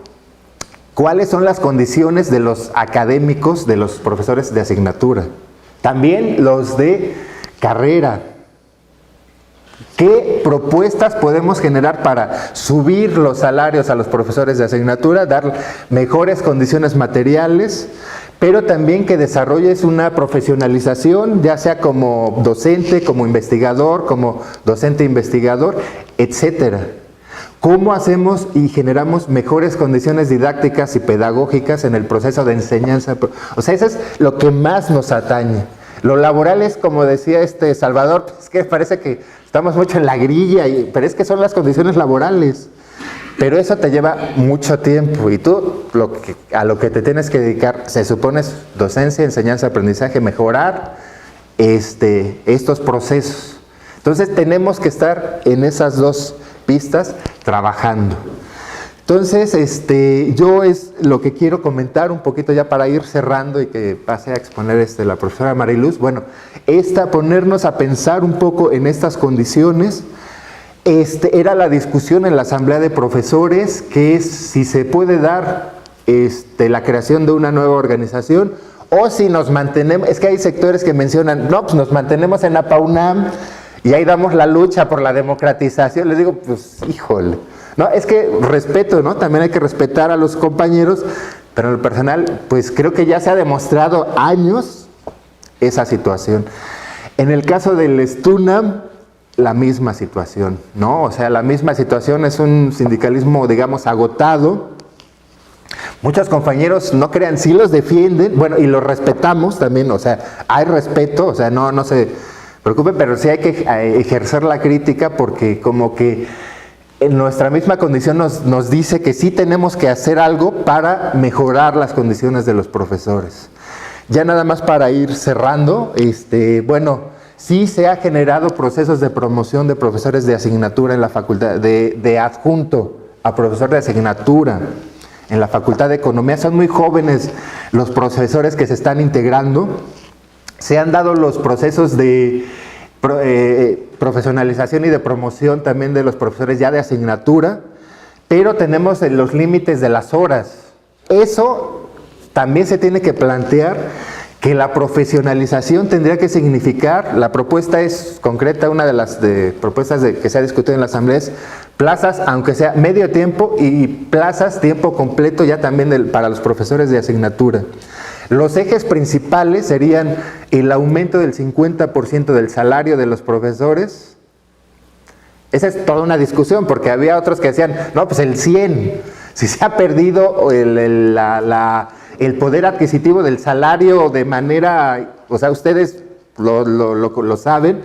¿cuáles son las condiciones de los académicos, de los profesores de asignatura? También los de carrera. ¿Qué propuestas podemos generar para subir los salarios a los profesores de asignatura, dar mejores condiciones materiales, pero también que desarrolles una profesionalización, ya sea como docente, como investigador, como docente investigador, etcétera? ¿Cómo hacemos y generamos mejores condiciones didácticas y pedagógicas en el proceso de enseñanza? O sea, eso es lo que más nos atañe. Lo laboral es, como decía Salvador, es que parece que estamos mucho en la grilla, pero es que son las condiciones laborales. Pero eso te lleva mucho tiempo y tú a lo que te tienes que dedicar, se supone, es docencia, enseñanza, aprendizaje, mejorar estos procesos. Entonces tenemos que estar en esas dos pistas trabajando. Entonces, yo es lo que quiero comentar un poquito ya para ir cerrando y que pase a exponer la profesora Mariluz. Bueno, ponernos a pensar un poco en estas condiciones. Era la discusión en la asamblea de profesores, que es si se puede dar la creación de una nueva organización o si nos mantenemos. Es que hay sectores que mencionan, no, pues nos mantenemos en APA-UNAM y ahí damos la lucha por la democratización. Les digo, pues híjole, no, es que respeto, ¿no? También hay que respetar a los compañeros, pero en lo personal, pues creo que ya se ha demostrado años esa situación. En el caso del STUNAM, la misma situación, ¿no? O sea, la misma situación, es un sindicalismo, digamos, agotado. Muchos compañeros, no crean, sí los defienden, bueno, y los respetamos también, o sea, hay respeto, o sea, no se preocupen, pero sí hay que ejercer la crítica porque como que en nuestra misma condición nos dice que sí tenemos que hacer algo para mejorar las condiciones de los profesores. Ya nada más para ir cerrando, bueno, sí se ha generado procesos de promoción de profesores de asignatura en la facultad, de adjunto a profesor de asignatura en la Facultad de Economía. Son muy jóvenes los profesores que se están integrando. Se han dado los procesos de profesionalización y de promoción también de los profesores ya de asignatura, pero tenemos los límites de las horas. Eso también se tiene que plantear, que la profesionalización tendría que significar, la propuesta es concreta, una de las propuestas que se ha discutido en la asamblea es plazas, aunque sea medio tiempo, y plazas tiempo completo ya también para los profesores de asignatura. Los ejes principales serían el aumento del 50% del salario de los profesores. Esa es toda una discusión, porque había otros que decían, no, pues el 100%, si se ha perdido el poder adquisitivo del salario de manera, o sea, ustedes lo saben.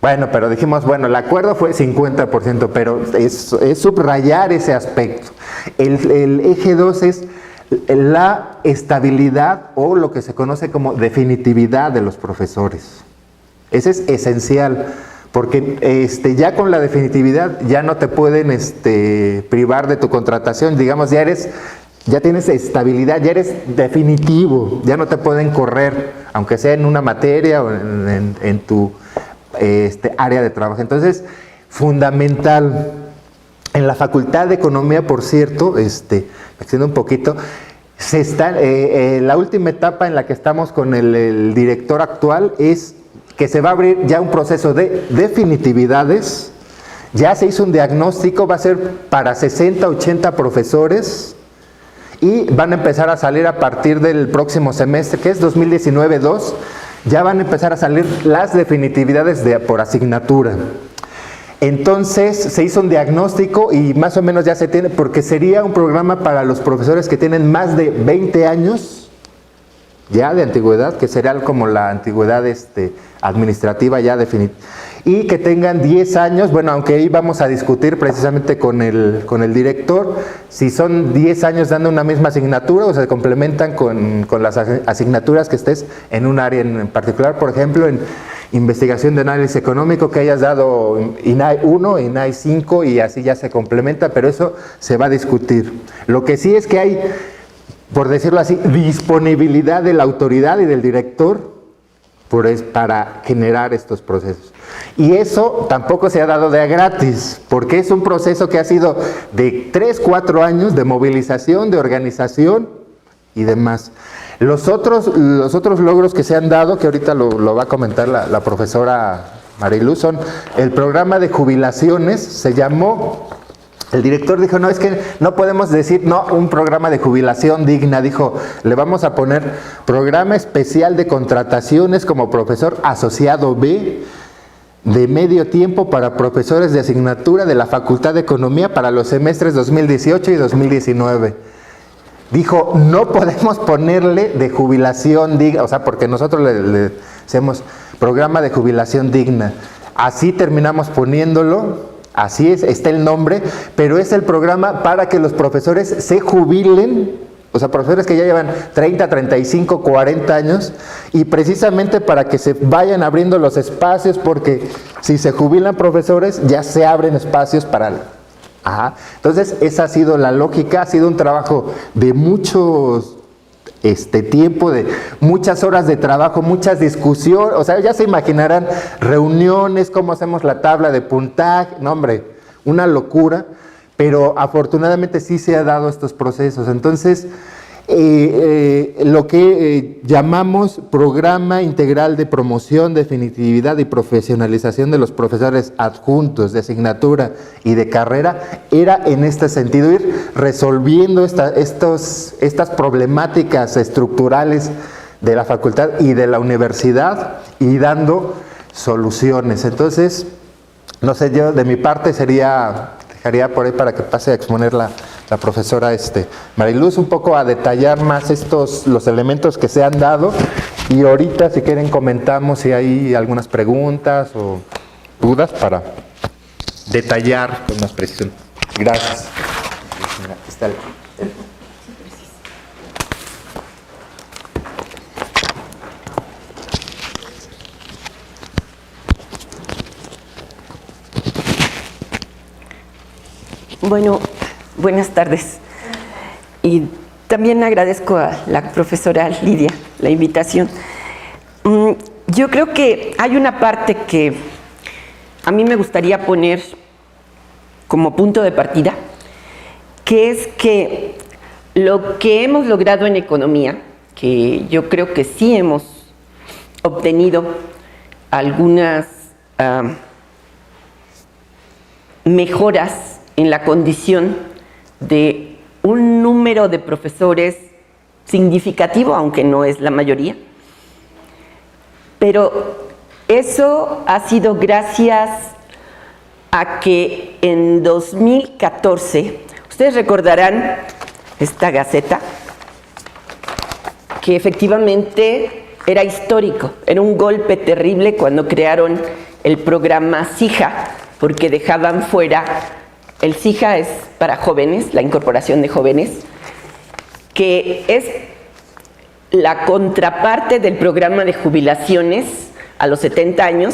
Bueno, pero dijimos, bueno, el acuerdo fue 50%, pero es subrayar ese aspecto. El eje 2 es la estabilidad o lo que se conoce como definitividad de los profesores. Ese es esencial, porque ya con la definitividad ya no te pueden privar de tu contratación, digamos, ya eres ya tienes estabilidad, ya eres definitivo, ya no te pueden correr, aunque sea en una materia o en tu área de trabajo. Entonces, fundamental. En la Facultad de Economía, por cierto, me extiendo un poquito, la última etapa en la que estamos con el director actual es que se va a abrir ya un proceso de definitividades. Ya se hizo un diagnóstico, va a ser para 60, 80 profesores y van a empezar a salir a partir del próximo semestre, que es 2019-2, ya van a empezar a salir las definitividades por asignatura. Entonces se hizo un diagnóstico y más o menos ya se tiene, porque sería un programa para los profesores que tienen más de 20 años ya de antigüedad, que sería como la antigüedad administrativa ya definitiva, y que tengan 10 años, bueno, aunque ahí vamos a discutir precisamente con el director, si son 10 años dando una misma asignatura o se complementan con las asignaturas que estés en un área en particular, por ejemplo, en investigación de análisis económico, que hayas dado INAI 1, INAI 5 y así ya se complementa, pero eso se va a discutir. Lo que sí es que hay, por decirlo así, disponibilidad de la autoridad y del director para generar estos procesos. Y eso tampoco se ha dado de a gratis, porque es un proceso que ha sido de 3, 4 años de movilización, de organización y demás. Los otros logros que se han dado, que ahorita lo va a comentar la profesora Mariluz, son el programa de jubilaciones, se llamó. El director dijo, no, es que no podemos decir, no, un programa de jubilación digna, dijo, le vamos a poner programa especial de contrataciones como profesor asociado B, de medio tiempo para profesores de asignatura de la Facultad de Economía para los semestres 2018 y 2019. Dijo, no podemos ponerle de jubilación digna, o sea, porque nosotros le hacemos programa de jubilación digna. Así terminamos poniéndolo. Así es, está el nombre, pero es el programa para que los profesores se jubilen, o sea, profesores que ya llevan 30, 35, 40 años, y precisamente para que se vayan abriendo los espacios, porque si se jubilan profesores, ya se abren espacios para... Entonces, esa ha sido la lógica, ha sido un trabajo de muchos... tiempo, de muchas horas de trabajo, muchas discusiones, o sea, ya se imaginarán reuniones, cómo hacemos la tabla de puntaje, no hombre, una locura, pero afortunadamente sí se ha dado estos procesos. Entonces, lo que llamamos Programa Integral de Promoción, Definitividad y Profesionalización de los Profesores Adjuntos de Asignatura y de Carrera, era en este sentido, ir resolviendo estas problemáticas estructurales de la facultad y de la universidad y dando soluciones. Entonces, no sé, yo de mi parte dejaría por ahí para que pase a exponer la profesora Mariluz, un poco a detallar más los elementos que se han dado, y ahorita si quieren comentamos si hay algunas preguntas o dudas para detallar con más precisión. Gracias. Está Bueno, buenas tardes. Y también agradezco a la profesora Lidia la invitación. Yo creo que hay una parte que a mí me gustaría poner como punto de partida, que es que lo que hemos logrado en economía, que yo creo que sí hemos obtenido algunas mejoras en la condición de un número de profesores significativo, aunque no es la mayoría, pero eso ha sido gracias a que en 2014, ustedes recordarán esta gaceta, que efectivamente era histórico, era un golpe terrible cuando crearon el programa SIJA, porque dejaban fuera, el SIJA es para jóvenes, la incorporación de jóvenes, que es la contraparte del programa de jubilaciones a los 70 años,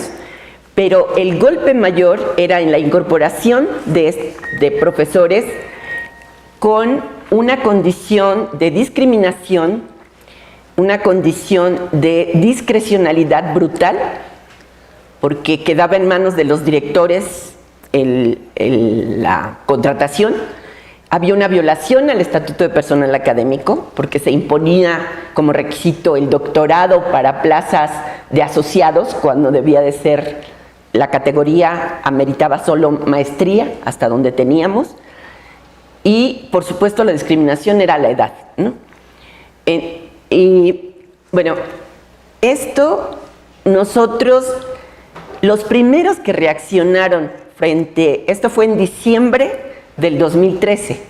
pero el golpe mayor era en la incorporación de profesores con una condición de discriminación, una condición de discrecionalidad brutal, porque quedaba en manos de los directores la contratación. Había una violación al Estatuto de Personal Académico, porque se imponía como requisito el doctorado para plazas de asociados, cuando debía de ser, la categoría ameritaba solo maestría, hasta donde teníamos. Y, por supuesto, la discriminación era la edad, ¿no? Y, bueno, esto, nosotros, los primeros que reaccionaron esto fue en diciembre del 2013,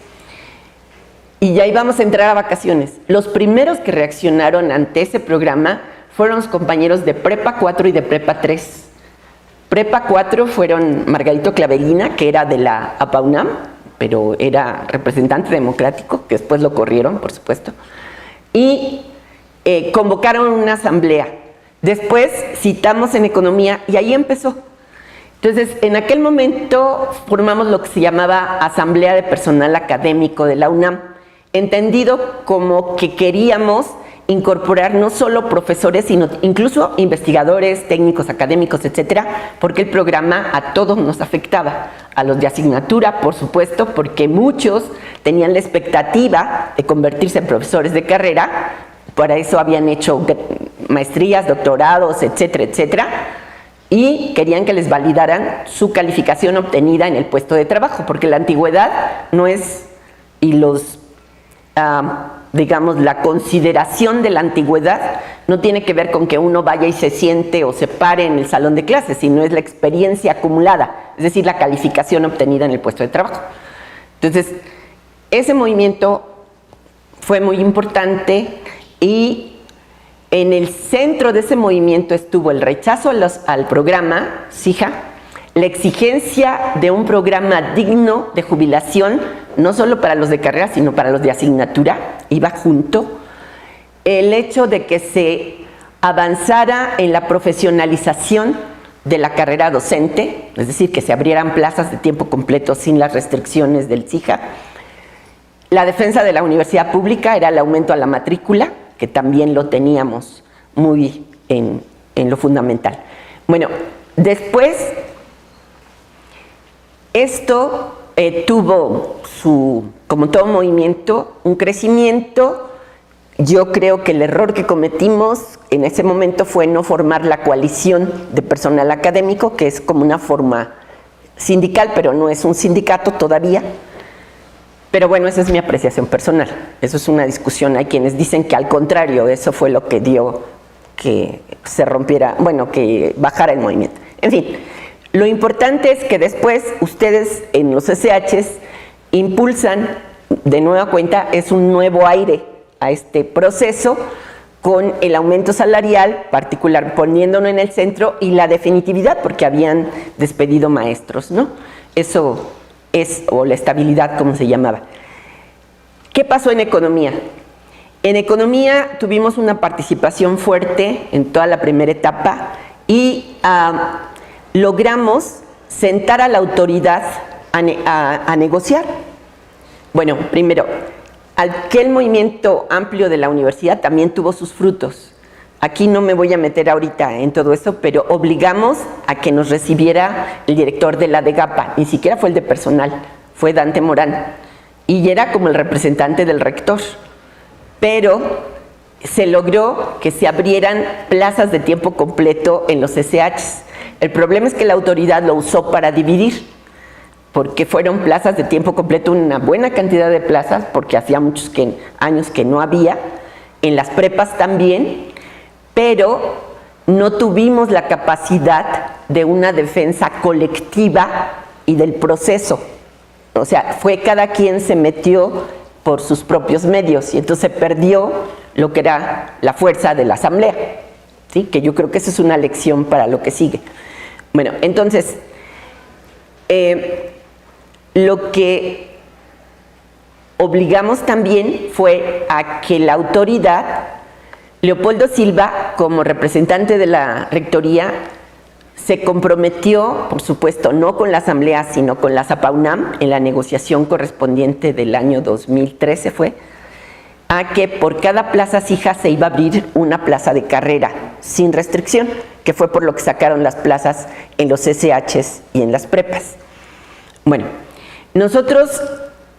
y ya íbamos a entrar a vacaciones. Los primeros que reaccionaron ante ese programa fueron los compañeros de Prepa 4 y de Prepa 3. Prepa 4 fueron Margarito Claverina, que era de la APAUNAM, pero era representante democrático, que después lo corrieron, por supuesto, y convocaron una asamblea. Después citamos en economía y ahí empezó. Entonces, en aquel momento formamos lo que se llamaba Asamblea de Personal Académico de la UNAM, entendido como que queríamos incorporar no solo profesores, sino incluso investigadores, técnicos académicos, etcétera, porque el programa a todos nos afectaba, a los de asignatura, por supuesto, porque muchos tenían la expectativa de convertirse en profesores de carrera, para eso habían hecho maestrías, doctorados, etcétera, etcétera, y querían que les validaran su calificación obtenida en el puesto de trabajo, porque la antigüedad no es, y los, digamos, la consideración de la antigüedad no tiene que ver con que uno vaya y se siente o se pare en el salón de clases, sino es la experiencia acumulada, es decir, la calificación obtenida en el puesto de trabajo. Entonces, ese movimiento fue muy importante, y en el centro de ese movimiento estuvo el rechazo al programa SIJA, la exigencia de un programa digno de jubilación, no solo para los de carrera, sino para los de asignatura, iba junto, el hecho de que se avanzara en la profesionalización de la carrera docente, es decir, que se abrieran plazas de tiempo completo sin las restricciones del SIJA. La defensa de la universidad pública era el aumento a la matrícula, que también lo teníamos muy en lo fundamental. Bueno, después esto tuvo como todo movimiento, un crecimiento. Yo creo que el error que cometimos en ese momento fue no formar la coalición de personal académico, que es como una forma sindical, pero no es un sindicato todavía. Pero bueno, esa es mi apreciación personal. Eso es una discusión. Hay quienes dicen que al contrario, eso fue lo que dio que se rompiera, bueno, que bajara el movimiento. En fin, lo importante es que después ustedes en los SHs impulsan, de nueva cuenta, es un nuevo aire a este proceso, con el aumento salarial, particular, poniéndolo en el centro, y la definitividad, porque habían despedido maestros, ¿no? Eso es, o la estabilidad, como se llamaba. ¿Qué pasó en economía? En economía tuvimos una participación fuerte en toda la primera etapa, y logramos sentar a la autoridad a negociar. Bueno, primero, aquel movimiento amplio de la universidad también tuvo sus frutos. Aquí no me voy a meter ahorita en todo eso, pero obligamos a que nos recibiera el director de la DEGAPA, ni siquiera fue el de personal, fue Dante Morán, y era como el representante del rector, pero se logró que se abrieran plazas de tiempo completo en los SHs. El problema es que la autoridad lo usó para dividir, porque fueron plazas de tiempo completo, una buena cantidad de plazas, porque hacía muchos años que no había, en las prepas también, pero no tuvimos la capacidad de una defensa colectiva y del proceso. O sea, cada quien se metió por sus propios medios, y entonces se perdió lo que era la fuerza de la asamblea, ¿sí? Que yo creo que esa es una lección para lo que sigue. Bueno, entonces, lo que obligamos también fue a que la autoridad, Leopoldo Silva, como representante de la rectoría, se comprometió, por supuesto, no con la Asamblea, sino con la ZAPAUNAM, en la negociación correspondiente del año 2013 fue, a que por cada plaza fija se iba a abrir una plaza de carrera, sin restricción, que fue por lo que sacaron las plazas en los SHs y en las prepas. Bueno, nosotros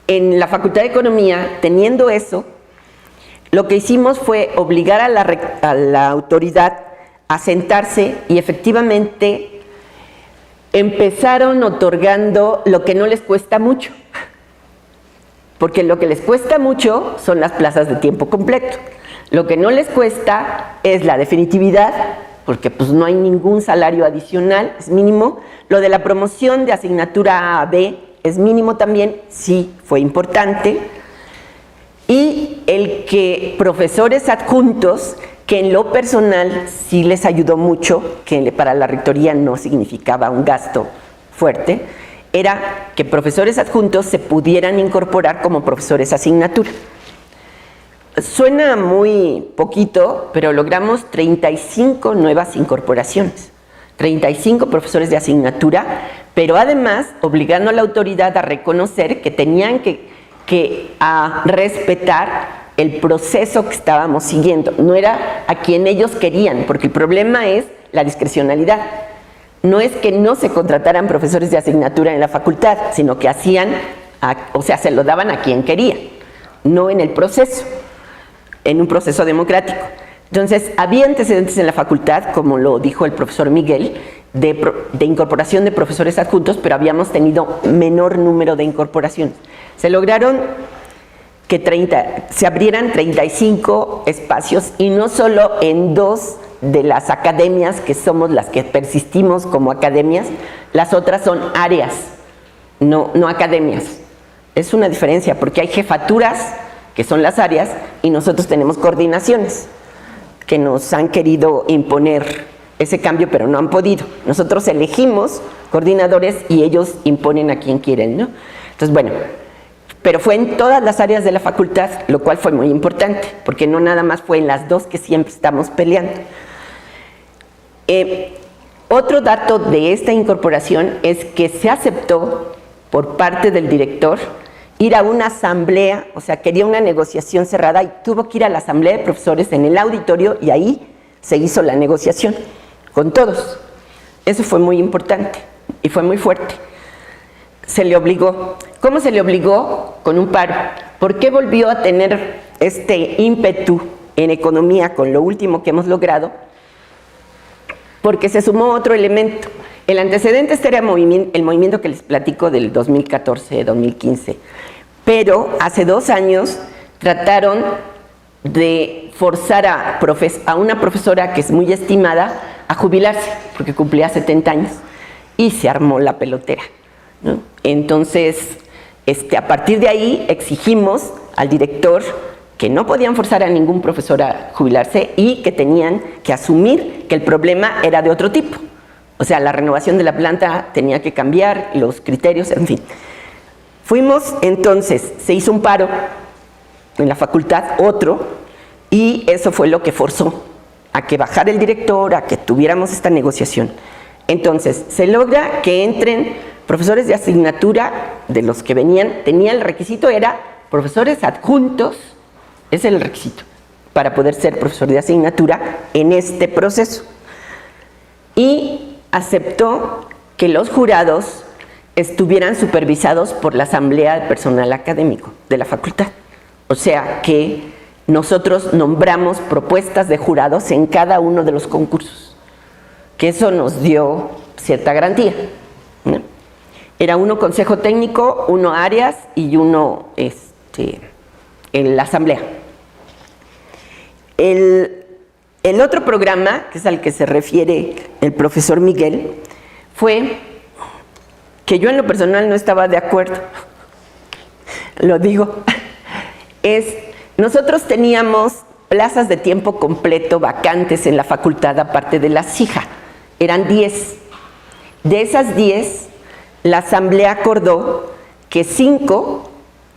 en la Facultad de Economía, teniendo eso, lo que hicimos fue obligar a la autoridad a sentarse y efectivamente empezaron otorgando lo que no les cuesta mucho, porque lo que les cuesta mucho son las plazas de tiempo completo. Lo que no les cuesta es la definitividad, porque pues no hay ningún salario adicional, es mínimo. Lo de la promoción de asignatura A a B es mínimo también, sí, fue importante. Y el que profesores adjuntos, que en lo personal sí les ayudó mucho, que para la rectoría no significaba un gasto fuerte, era que profesores adjuntos se pudieran incorporar como profesores asignatura. Suena muy poquito, pero logramos 35 nuevas incorporaciones, 35 profesores de asignatura, pero además obligando a la autoridad a reconocer que tenían a respetar el proceso que estábamos siguiendo. No era a quien ellos querían, porque el problema es la discrecionalidad. No es que no se contrataran profesores de asignatura en la facultad, sino que se lo daban a quien quería, no en el proceso, en un proceso democrático. Entonces, había antecedentes en la facultad, como lo dijo el profesor Miguel, de incorporación de profesores adjuntos, pero habíamos tenido menor número de incorporaciones. Se lograron que se abrieran 35 espacios, y no solo en 2 de las academias, que somos las que persistimos como academias, las otras son áreas, no academias. Es una diferencia, porque hay jefaturas, que son las áreas, y nosotros tenemos coordinaciones, que nos han querido imponer ese cambio, pero no han podido. Nosotros elegimos coordinadores y ellos imponen a quien quieren, ¿no? Entonces, bueno, pero fue en todas las áreas de la facultad, lo cual fue muy importante, porque no nada más fue en las 2 que siempre estamos peleando. Otro dato de esta incorporación es que se aceptó por parte del director ir a una asamblea, o sea, quería una negociación cerrada y tuvo que ir a la asamblea de profesores en el auditorio, y ahí se hizo la negociación con todos. Eso fue muy importante y fue muy fuerte. Se le obligó. ¿Cómo se le obligó? Con un paro. ¿Por qué volvió a tener este ímpetu en economía con lo último que hemos logrado? Porque se sumó otro elemento. El antecedente era el movimiento que les platico del 2014-2015. Pero hace 2 años trataron de forzar a una profesora que es muy estimada a jubilarse, porque cumplía 70 años, y se armó la pelotera, ¿no? Entonces, a partir de ahí exigimos al director que no podían forzar a ningún profesor a jubilarse y que tenían que asumir que el problema era de otro tipo. O sea, la renovación de la planta tenía que cambiar, los criterios, en fin. Fuimos, entonces, se hizo un paro en la facultad, otro, y eso fue lo que forzó a que bajara el director, a que tuviéramos esta negociación. Entonces, se logra que entren profesores de asignatura, de los que venían, el requisito era profesores adjuntos, ese es el requisito, para poder ser profesor de asignatura en este proceso. Y aceptó que los jurados estuvieran supervisados por la Asamblea de Personal Académico de la facultad. O sea que nosotros nombramos propuestas de jurados en cada uno de los concursos, que eso nos dio cierta garantía, ¿no? Era uno consejo técnico, uno áreas y uno en la asamblea. El otro programa, que es al que se refiere el profesor Miguel, fue que yo en lo personal no estaba de acuerdo, lo digo, nosotros teníamos plazas de tiempo completo vacantes en la facultad, aparte de la SIJA, eran 10. De esas 10, la asamblea acordó que 5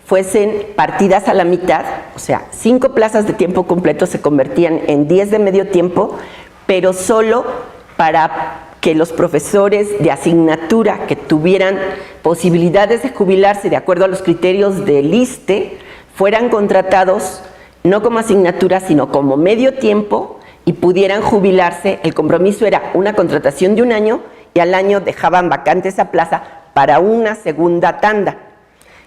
fuesen partidas a la mitad, o sea, 5 plazas de tiempo completo se convertían en 10 de medio tiempo, pero solo para que los profesores de asignatura que tuvieran posibilidades de jubilarse de acuerdo a los criterios del ISSSTE fueran contratados no como asignatura, sino como medio tiempo y pudieran jubilarse. El compromiso era una contratación de un año y al año dejaban vacante esa plaza para una segunda tanda.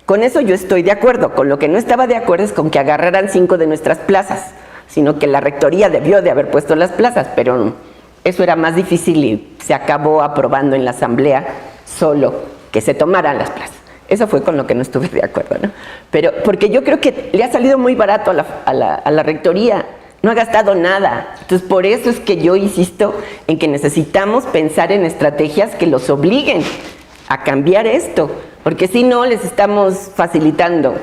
Con eso yo estoy de acuerdo. Con lo que no estaba de acuerdo es con que agarraran 5 de nuestras plazas, sino que la rectoría debió de haber puesto las plazas, pero eso era más difícil y se acabó aprobando en la asamblea solo que se tomaran las plazas. Eso fue con lo que no estuve de acuerdo, ¿no? Pero porque yo creo que le ha salido muy barato a la rectoría, no ha gastado nada. Entonces, por eso es que yo insisto en que necesitamos pensar en estrategias que los obliguen a cambiar esto, porque si no les estamos facilitando.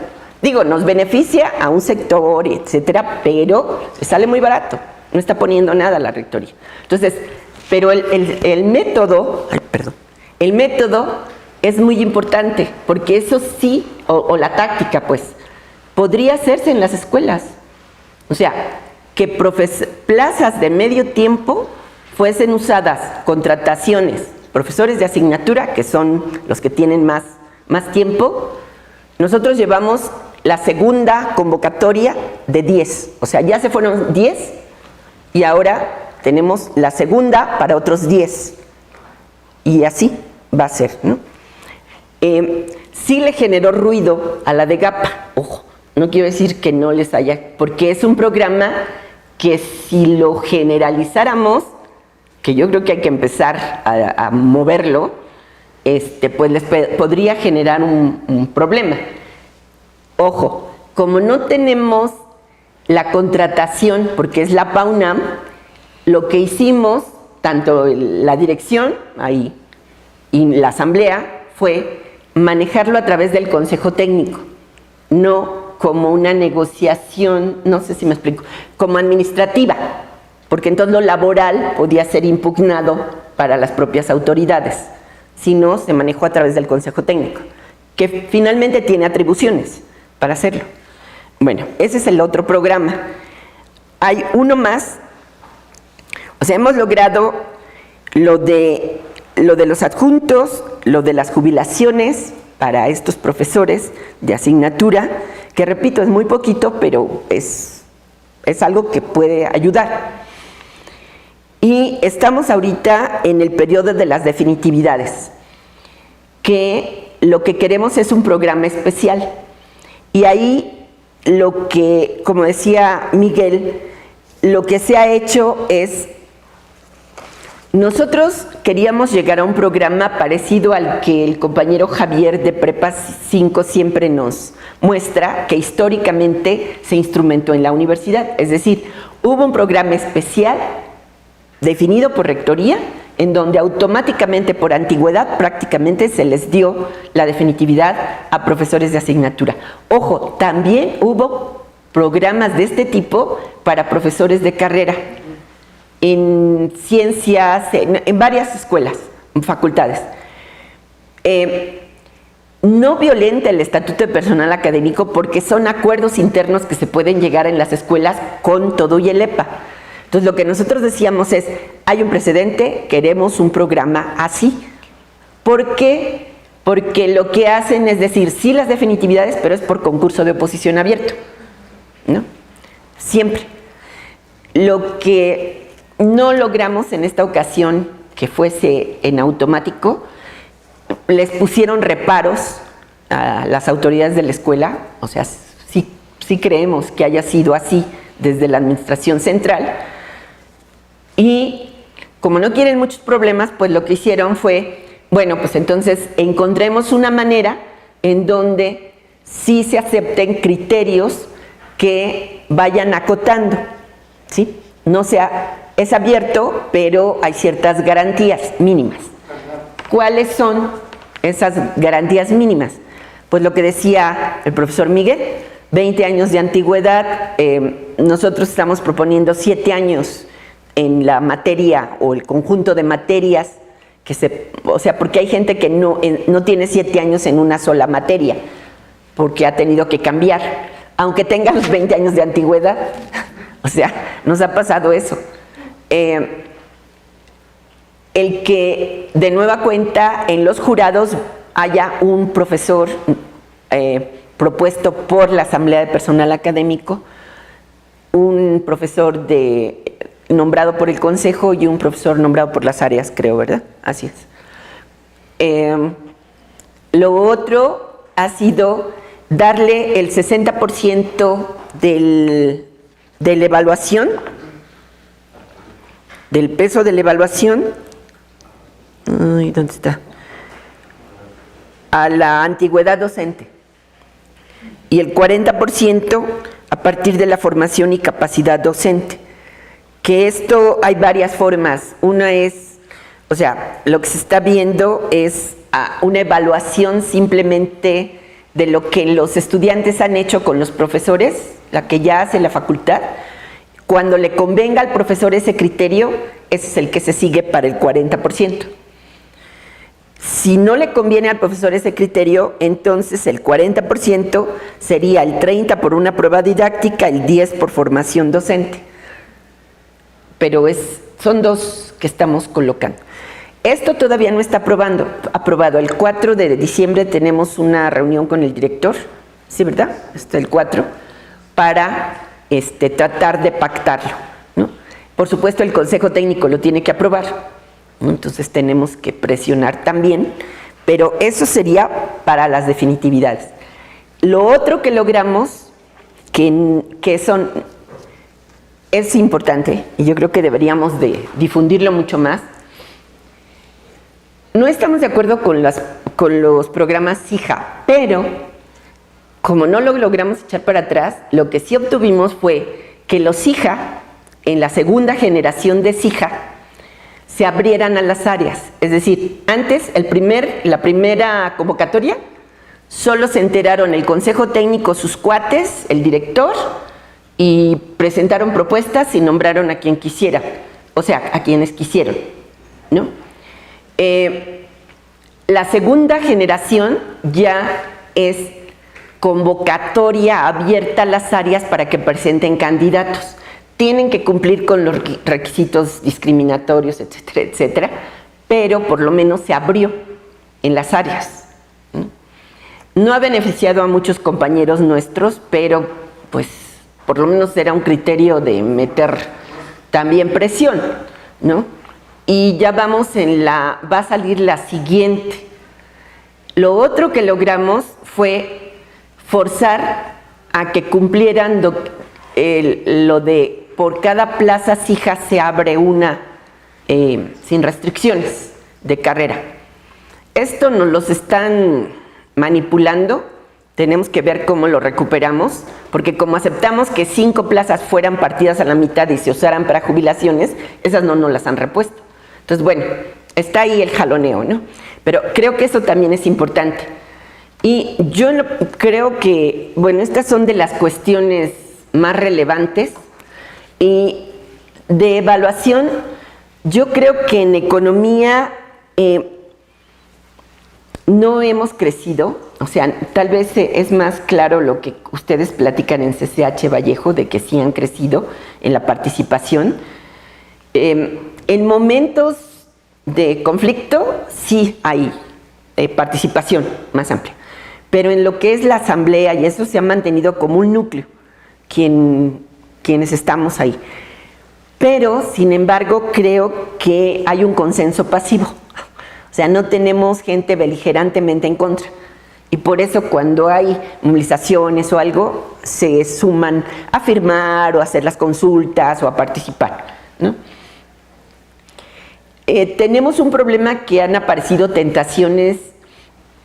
Digo, nos beneficia a un sector, etcétera, pero le sale muy barato, no está poniendo nada la rectoría. Entonces, pero el método, el método es muy importante, porque eso sí, o la táctica, pues, podría hacerse en las escuelas. O sea, que plazas de medio tiempo fuesen usadas, contrataciones, profesores de asignatura, que son los que tienen más tiempo. Nosotros llevamos la segunda convocatoria de 10, o sea, ya se fueron 10 y ahora tenemos la segunda para otros 10. Y así va a ser, ¿no? Sí le generó ruido a la de GAPA, ojo, no quiero decir que no les haya, porque es un programa que si lo generalizáramos, que yo creo que hay que empezar a moverlo, pues les podría generar un problema. Ojo, como no tenemos la contratación, porque es la PAUNAM, lo que hicimos, tanto la dirección ahí y la asamblea, fue manejarlo a través del Consejo Técnico, no como una negociación, no sé si me explico, como administrativa, porque entonces lo laboral podía ser impugnado para las propias autoridades, sino se manejó a través del Consejo Técnico, que finalmente tiene atribuciones para hacerlo. Bueno, ese es el otro programa. Hay uno más, o sea, hemos logrado lo de los adjuntos, lo de las jubilaciones para estos profesores de asignatura, que repito, es muy poquito, pero es algo que puede ayudar. Y estamos ahorita en el periodo de las definitividades, que lo que queremos es un programa especial. Y ahí lo que, como decía Miguel, lo que se ha hecho es, nosotros queríamos llegar a un programa parecido al que el compañero Javier de Prepa 5 siempre nos muestra, que históricamente se instrumentó en la universidad. Es decir, hubo un programa especial definido por rectoría, en donde automáticamente por antigüedad prácticamente se les dio la definitividad a profesores de asignatura. Ojo, también hubo programas de este tipo para profesores de carrera, en ciencias, en varias escuelas, en facultades. No violenta el estatuto de personal académico porque son acuerdos internos que se pueden llegar en las escuelas con todo y el EPA. Entonces lo que nosotros decíamos es, hay un precedente, queremos un programa así. ¿Por qué? Porque lo que hacen es decir, sí las definitividades, pero es por concurso de oposición abierto, ¿no? Siempre. Lo que no logramos en esta ocasión que fuese en automático, les pusieron reparos a las autoridades de la escuela, o sea, sí creemos que haya sido así desde la administración central, y como no quieren muchos problemas, pues lo que hicieron fue, bueno, pues entonces encontremos una manera en donde sí se acepten criterios que vayan acotando, ¿sí? No sea, es abierto, pero hay ciertas garantías mínimas. ¿Cuáles son esas garantías mínimas? Pues lo que decía el profesor Miguel, 20 años de antigüedad, nosotros estamos proponiendo 7 años en la materia o el conjunto de materias, o sea, porque hay gente que no tiene 7 años en una sola materia, porque ha tenido que cambiar, aunque tenga los 20 años de antigüedad. O sea, nos ha pasado eso. el que de nueva cuenta en los jurados haya un profesor propuesto por la Asamblea de Personal Académico, un profesor nombrado por el Consejo y un profesor nombrado por las áreas, creo, ¿verdad? Así es. Lo otro ha sido darle el 60% de la evaluación, del peso de la evaluación, ¿dónde está? A la antigüedad docente, y el 40% a partir de la formación y capacidad docente. Que esto hay varias formas. Una es, o sea, lo que se está viendo es una evaluación simplemente de lo que los estudiantes han hecho con los profesores, la que ya hace la facultad. Cuando le convenga al profesor ese criterio, ese es el que se sigue para el 40%. Si no le conviene al profesor ese criterio, entonces el 40% sería el 30% por una prueba didáctica, el 10% por formación docente. Pero son dos que estamos colocando. Esto todavía no está aprobado. El 4 de diciembre tenemos una reunión con el director, ¿sí, verdad? El 4, para tratar de pactarlo, ¿no? Por supuesto, el Consejo Técnico lo tiene que aprobar, ¿no? Entonces tenemos que presionar también, pero eso sería para las definitividades. Lo otro que logramos, es importante, y yo creo que deberíamos de difundirlo mucho más. No estamos de acuerdo con los programas CIJA, pero como no lo logramos echar para atrás, lo que sí obtuvimos fue que los CIJA, en la segunda generación de CIJA, se abrieran a las áreas. Es decir, antes, la primera convocatoria, solo se enteraron el Consejo Técnico, sus cuates, el director, y presentaron propuestas y nombraron a quien quisiera, o sea, a quienes quisieron, ¿no? La segunda generación ya es convocatoria abierta a las áreas para que presenten candidatos. Tienen que cumplir con los requisitos discriminatorios, etcétera, etcétera, pero por lo menos se abrió en las áreas. No ha beneficiado a muchos compañeros nuestros, pero pues por lo menos era un criterio de meter también presión, ¿no? Y ya va a salir la siguiente. Lo otro que logramos fue forzar a que cumplieran lo de por cada plaza CIJA se abre una sin restricciones de carrera. Esto nos los están manipulando, tenemos que ver cómo lo recuperamos, porque como aceptamos que 5 plazas fueran partidas a la mitad y se usaran para jubilaciones, esas no nos las han repuesto. Entonces, bueno, está ahí el jaloneo, ¿no? Pero creo que eso también es importante. Y yo creo que, bueno, estas son de las cuestiones más relevantes. Y de evaluación, yo creo que en economía no hemos crecido. O sea, tal vez es más claro lo que ustedes platican en CCH Vallejo, de que sí han crecido en la participación. En momentos de conflicto sí hay participación más amplia, pero en lo que es la asamblea y eso se ha mantenido como un núcleo, quienes estamos ahí. Pero, sin embargo, creo que hay un consenso pasivo, o sea, no tenemos gente beligerantemente en contra. Y por eso cuando hay movilizaciones o algo, se suman a firmar o a hacer las consultas o a participar, ¿no? Tenemos un problema que han aparecido tentaciones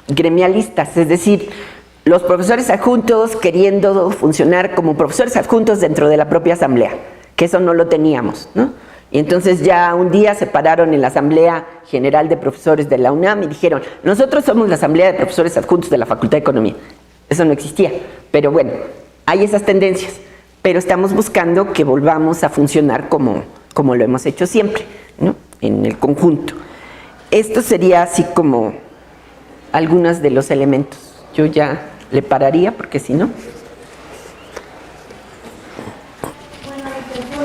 gremialistas, es decir, los profesores adjuntos queriendo funcionar como profesores adjuntos dentro de la propia asamblea, que eso no lo teníamos, ¿no? Y entonces ya un día se pararon en la Asamblea General de Profesores de la UNAM y dijeron, nosotros somos la Asamblea de Profesores Adjuntos de la Facultad de Economía. Eso no existía, pero bueno, hay esas tendencias, pero estamos buscando que volvamos a funcionar como lo hemos hecho siempre, ¿no? En el conjunto. Esto sería así como algunos de los elementos. Yo ya le pararía porque si no... Bueno,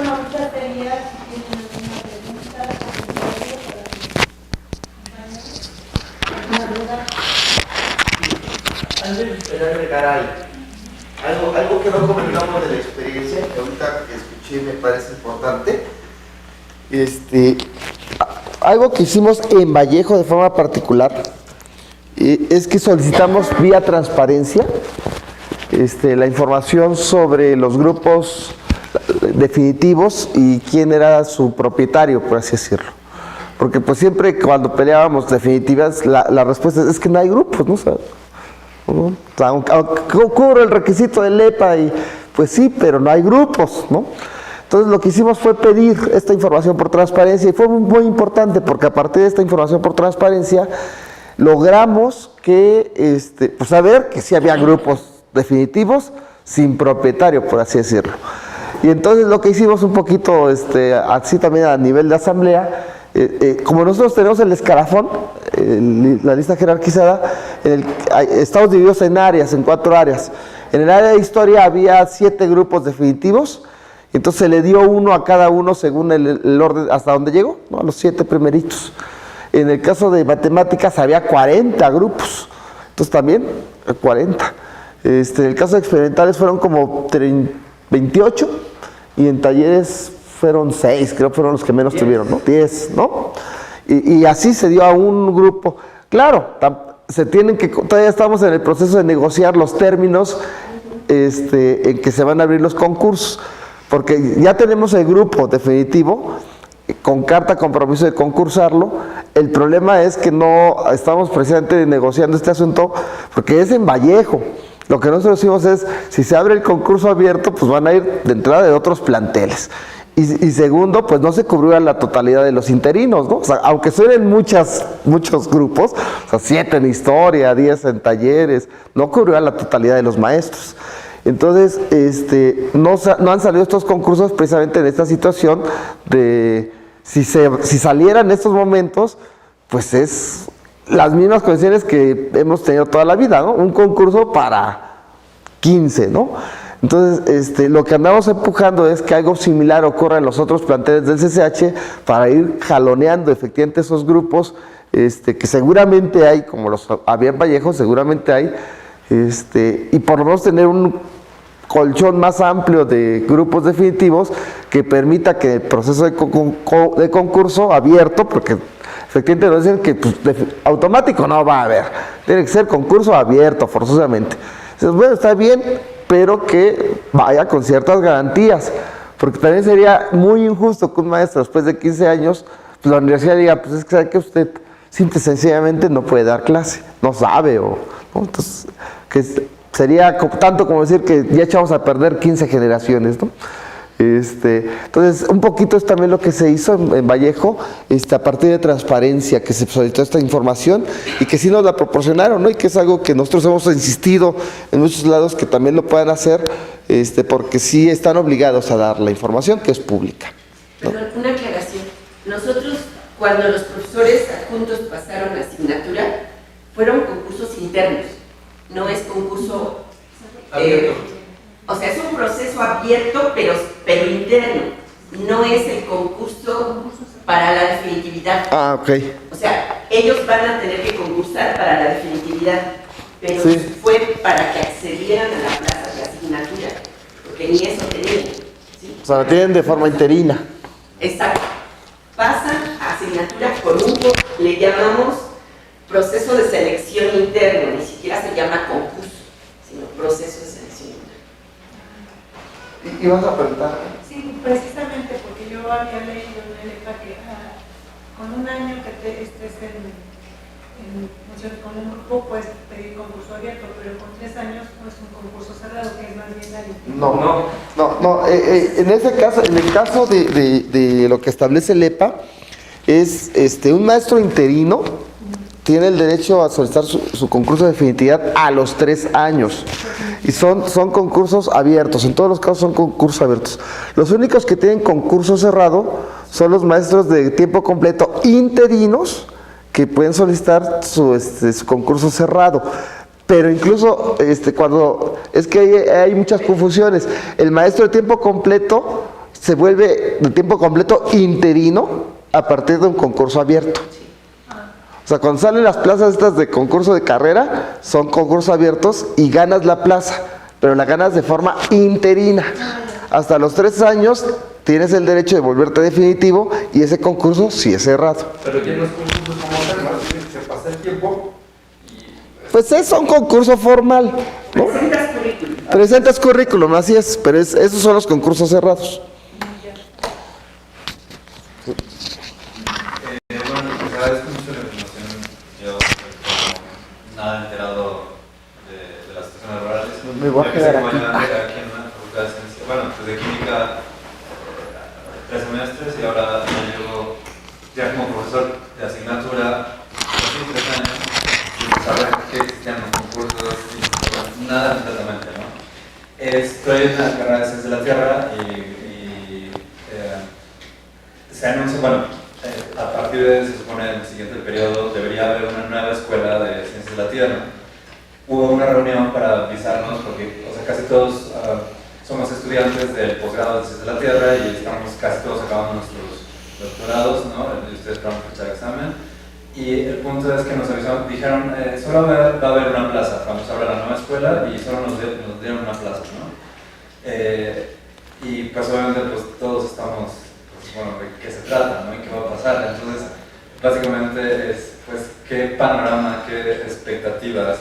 ahorita sería si tienen alguna pregunta, comentario Antes de agregar algo que no comentamos de la experiencia, que ahorita que escuché me parece importante. Algo que hicimos en Vallejo de forma particular es que solicitamos vía transparencia la información sobre los grupos definitivos y quién era su propietario, por así decirlo. Porque pues siempre cuando peleábamos definitivas, la respuesta es que no hay grupos, ¿no? O sea, aunque cubre el requisito del EPA, y pues sí, pero no hay grupos, ¿no? Entonces lo que hicimos fue pedir esta información por transparencia, y fue muy importante porque a partir de esta información por transparencia logramos que, pues saber que sí había grupos definitivos sin propietario, por así decirlo. Y entonces lo que hicimos un poquito, así también a nivel de asamblea, como nosotros tenemos el escalafón, la lista jerarquizada, estamos divididos en áreas, en 4 áreas. En el área de historia había 7 grupos definitivos, entonces se le dio uno a cada uno según el orden hasta donde llegó, ¿no? A los 7 primeritos. En el caso de matemáticas había 40 grupos, entonces también 40. En el caso de experimentales fueron como 28, y en talleres fueron 6, creo que fueron los que menos tuvieron, ¿no? 10, ¿no? Y así se dio a un grupo. Claro, todavía estamos en el proceso de negociar los términos en que se van a abrir los concursos, porque ya tenemos el grupo definitivo con carta compromiso de concursarlo. El problema es que no estamos precisamente negociando este asunto porque es en Vallejo. Lo que nosotros decimos es, si se abre el concurso abierto, pues van a ir de entrada de otros planteles. Y segundo, pues no se cubrió a la totalidad de los interinos, ¿no? O sea, aunque suenen muchos grupos, o sea, 7 en historia, 10 en talleres, no cubrió a la totalidad de los maestros. Entonces, no han salido estos concursos precisamente en esta situación de, si salieran en estos momentos, pues es las mismas condiciones que hemos tenido toda la vida, ¿no? Un concurso para 15, ¿no? Entonces, lo que andamos empujando es que algo similar ocurra en los otros planteles del CCH para ir jaloneando efectivamente esos grupos, que seguramente hay, como los había en Vallejo, seguramente hay, y por lo menos tener un colchón más amplio de grupos definitivos que permita que el proceso de concurso abierto, porque efectivamente no dicen que pues, automático no va a haber, tiene que ser concurso abierto forzosamente. Entonces, bueno, está bien, pero que vaya con ciertas garantías, porque también sería muy injusto que un maestro después de 15 años, pues la universidad diga, pues es que sabe que usted simple y sencillamente no puede dar clase, no sabe, ¿no? Entonces, que sería tanto como decir que ya echamos a perder 15 generaciones, ¿no? Entonces, un poquito es también lo que se hizo en Vallejo, a partir de transparencia, que se solicitó esta información y que sí nos la proporcionaron, ¿no? Y que es algo que nosotros hemos insistido en muchos lados que también lo puedan hacer, porque sí están obligados a dar la información que es pública, ¿no? Perdón, una aclaración. Nosotros, cuando los profesores adjuntos pasaron la asignatura, fueron concursos internos, no es concurso o sea, es un proceso abierto, pero interno. No es el concurso para la definitividad. Ah, ok. O sea, ellos van a tener que concursar para la definitividad, pero sí, fue para que accedieran a la plaza de asignatura, porque ni eso tenían, ¿sí? O sea, la tienen de forma interina. Exacto. Pasan a asignatura con le llamamos proceso de selección interno, ni siquiera se llama concurso, sino proceso de selección interno. ¿Y vas a preguntar? Sí, precisamente porque yo había leído en el EPA que con un año que estés con un grupo puedes pedir concurso abierto, pero con 3 años pues un concurso cerrado, que es más bien la libre. No. En el caso de lo que establece el EPA, es un maestro interino tiene el derecho a solicitar su concurso de definitividad a los 3 años. Y son concursos abiertos, en todos los casos son concursos abiertos. Los únicos que tienen concurso cerrado son los maestros de tiempo completo interinos que pueden solicitar su concurso cerrado. Pero incluso cuando es que hay muchas confusiones, el maestro de tiempo completo se vuelve de tiempo completo interino a partir de un concurso abierto. O O sea, cuando salen las plazas estas de concurso de carrera, son concursos abiertos y ganas la plaza, pero la ganas de forma interina. Hasta los 3 años tienes el derecho de volverte definitivo y ese concurso sí es cerrado. Pero ya no es concurso como tal, ¿no? Tiene que se pasa el tiempo. Pues es un concurso formal, ¿no? Presentas currículum, así es, pero esos son los concursos cerrados. Bueno, pues agradezco mucho la información. Yo nada enterado de las estaciones rurales. Me voy a quedar aquí. Aquí en la Facultad de Ciencias. Bueno, pues de Química 3 semestres y ahora ya llevo ya como profesor de asignatura casi 3 años sin saber que existían los concursos y bueno, nada completamente, ¿no? Estoy en la carrera de Ciencias de la Tierra y se anuncia, bueno, a partir de, se supone, en el siguiente periodo debería haber una nueva escuela de Ciencias de la Tierra. Hubo una reunión para avisarnos porque, o sea, casi todos somos estudiantes del posgrado de Ciencias de la Tierra y estamos casi todos acabando nuestros doctorados, ¿no? Y ustedes van a fecha de examen. Y el punto es que nos avisaron, dijeron, solo va a haber una plaza cuando se abra la nueva escuela y solo nos dieron una plaza, ¿no? Y pues obviamente pues todos estamos, pues, bueno, de qué se trata, ¿no? Y qué va a pasar. Entonces, básicamente es, pues, qué panorama, qué expectativas,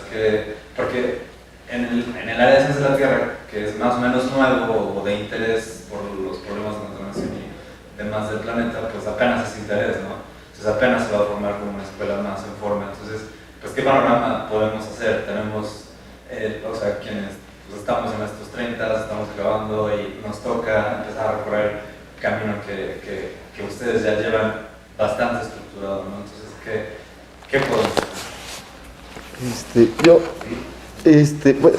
porque en el área de Ciencias de la Tierra, que es más o menos nuevo o de interés por los problemas de contaminación y demás del planeta, pues apenas es interés, ¿no? Entonces apenas se va a formar como una escuela más en forma. Entonces, pues, ¿qué panorama podemos hacer? Tenemos, o sea, quienes pues, estamos en estos 30, estamos acabando y nos toca empezar a recorrer camino que ustedes ya llevan bastante estructurado, ¿no? Entonces, ¿qué podemos hacer? Bueno,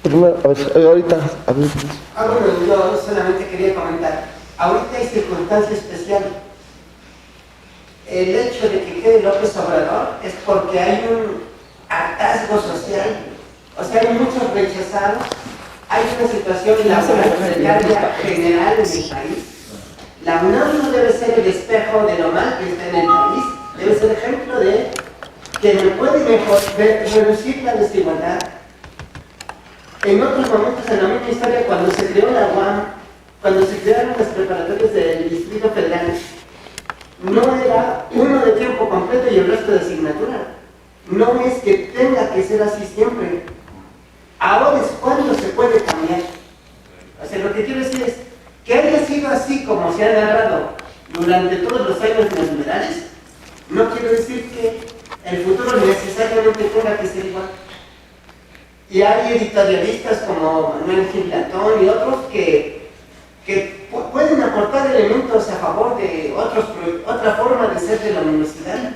primero, a ver, ahorita, a ver. Bueno, yo solamente quería comentar, ahorita hay circunstancia especial. El hecho de que quede López Obrador es porque hay un hartazgo social, o sea, hay muchos rechazados, hay una situación laboral precaria general en el país. La UNAM no debe ser el espejo de lo mal que está en el país, debe ser ejemplo de que me puede reducir la desigualdad. En otros momentos en la misma historia, cuando se creó la UAM, cuando se crearon las preparatorias del Distrito Federal, no era uno de tiempo completo y el resto de asignatura. No es que tenga que ser así siempre. Ahora es cuando se puede cambiar. O sea, lo que quiero decir es que haya sido así como se ha narrado durante todos los años neoliberales, no quiere decir que el futuro necesariamente tenga que ser igual. Y hay editorialistas como Manuel Gil Latón y otros que pueden aportar elementos a favor de otra forma de ser de la universidad.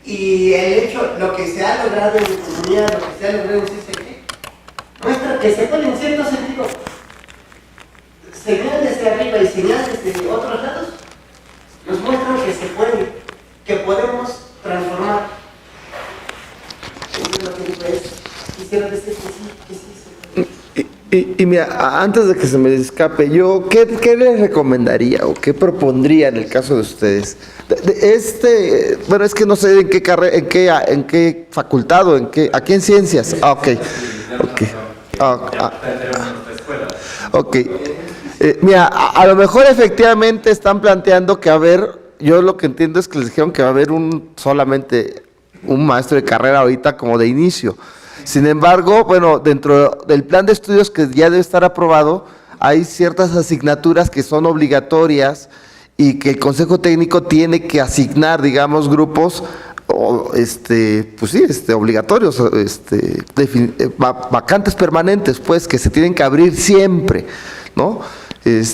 Y el hecho, lo que se ha logrado en economía, lo que se ha logrado en CCG, muestra que se puede en cierto sentido señales de arriba y señales de otros lados, nos muestran que se puede, que podemos transformar. Eso es lo que pues, quisiera decir que sí se puede. Y mira, antes de que se me escape, yo, ¿qué les recomendaría o qué propondría en el caso de ustedes? Bueno, es que no sé en qué carrera, en qué facultad o aquí en ciencias. Ah, ok. Ok. Mira, a lo mejor efectivamente están planteando que yo lo que entiendo es que les dijeron que va a haber solamente un maestro de carrera ahorita como de inicio. Sin embargo, bueno, dentro del plan de estudios que ya debe estar aprobado, hay ciertas asignaturas que son obligatorias y que el Consejo Técnico tiene que asignar, digamos, grupos pues sí, obligatorios, vacantes permanentes, pues, que se tienen que abrir siempre, ¿no? Y en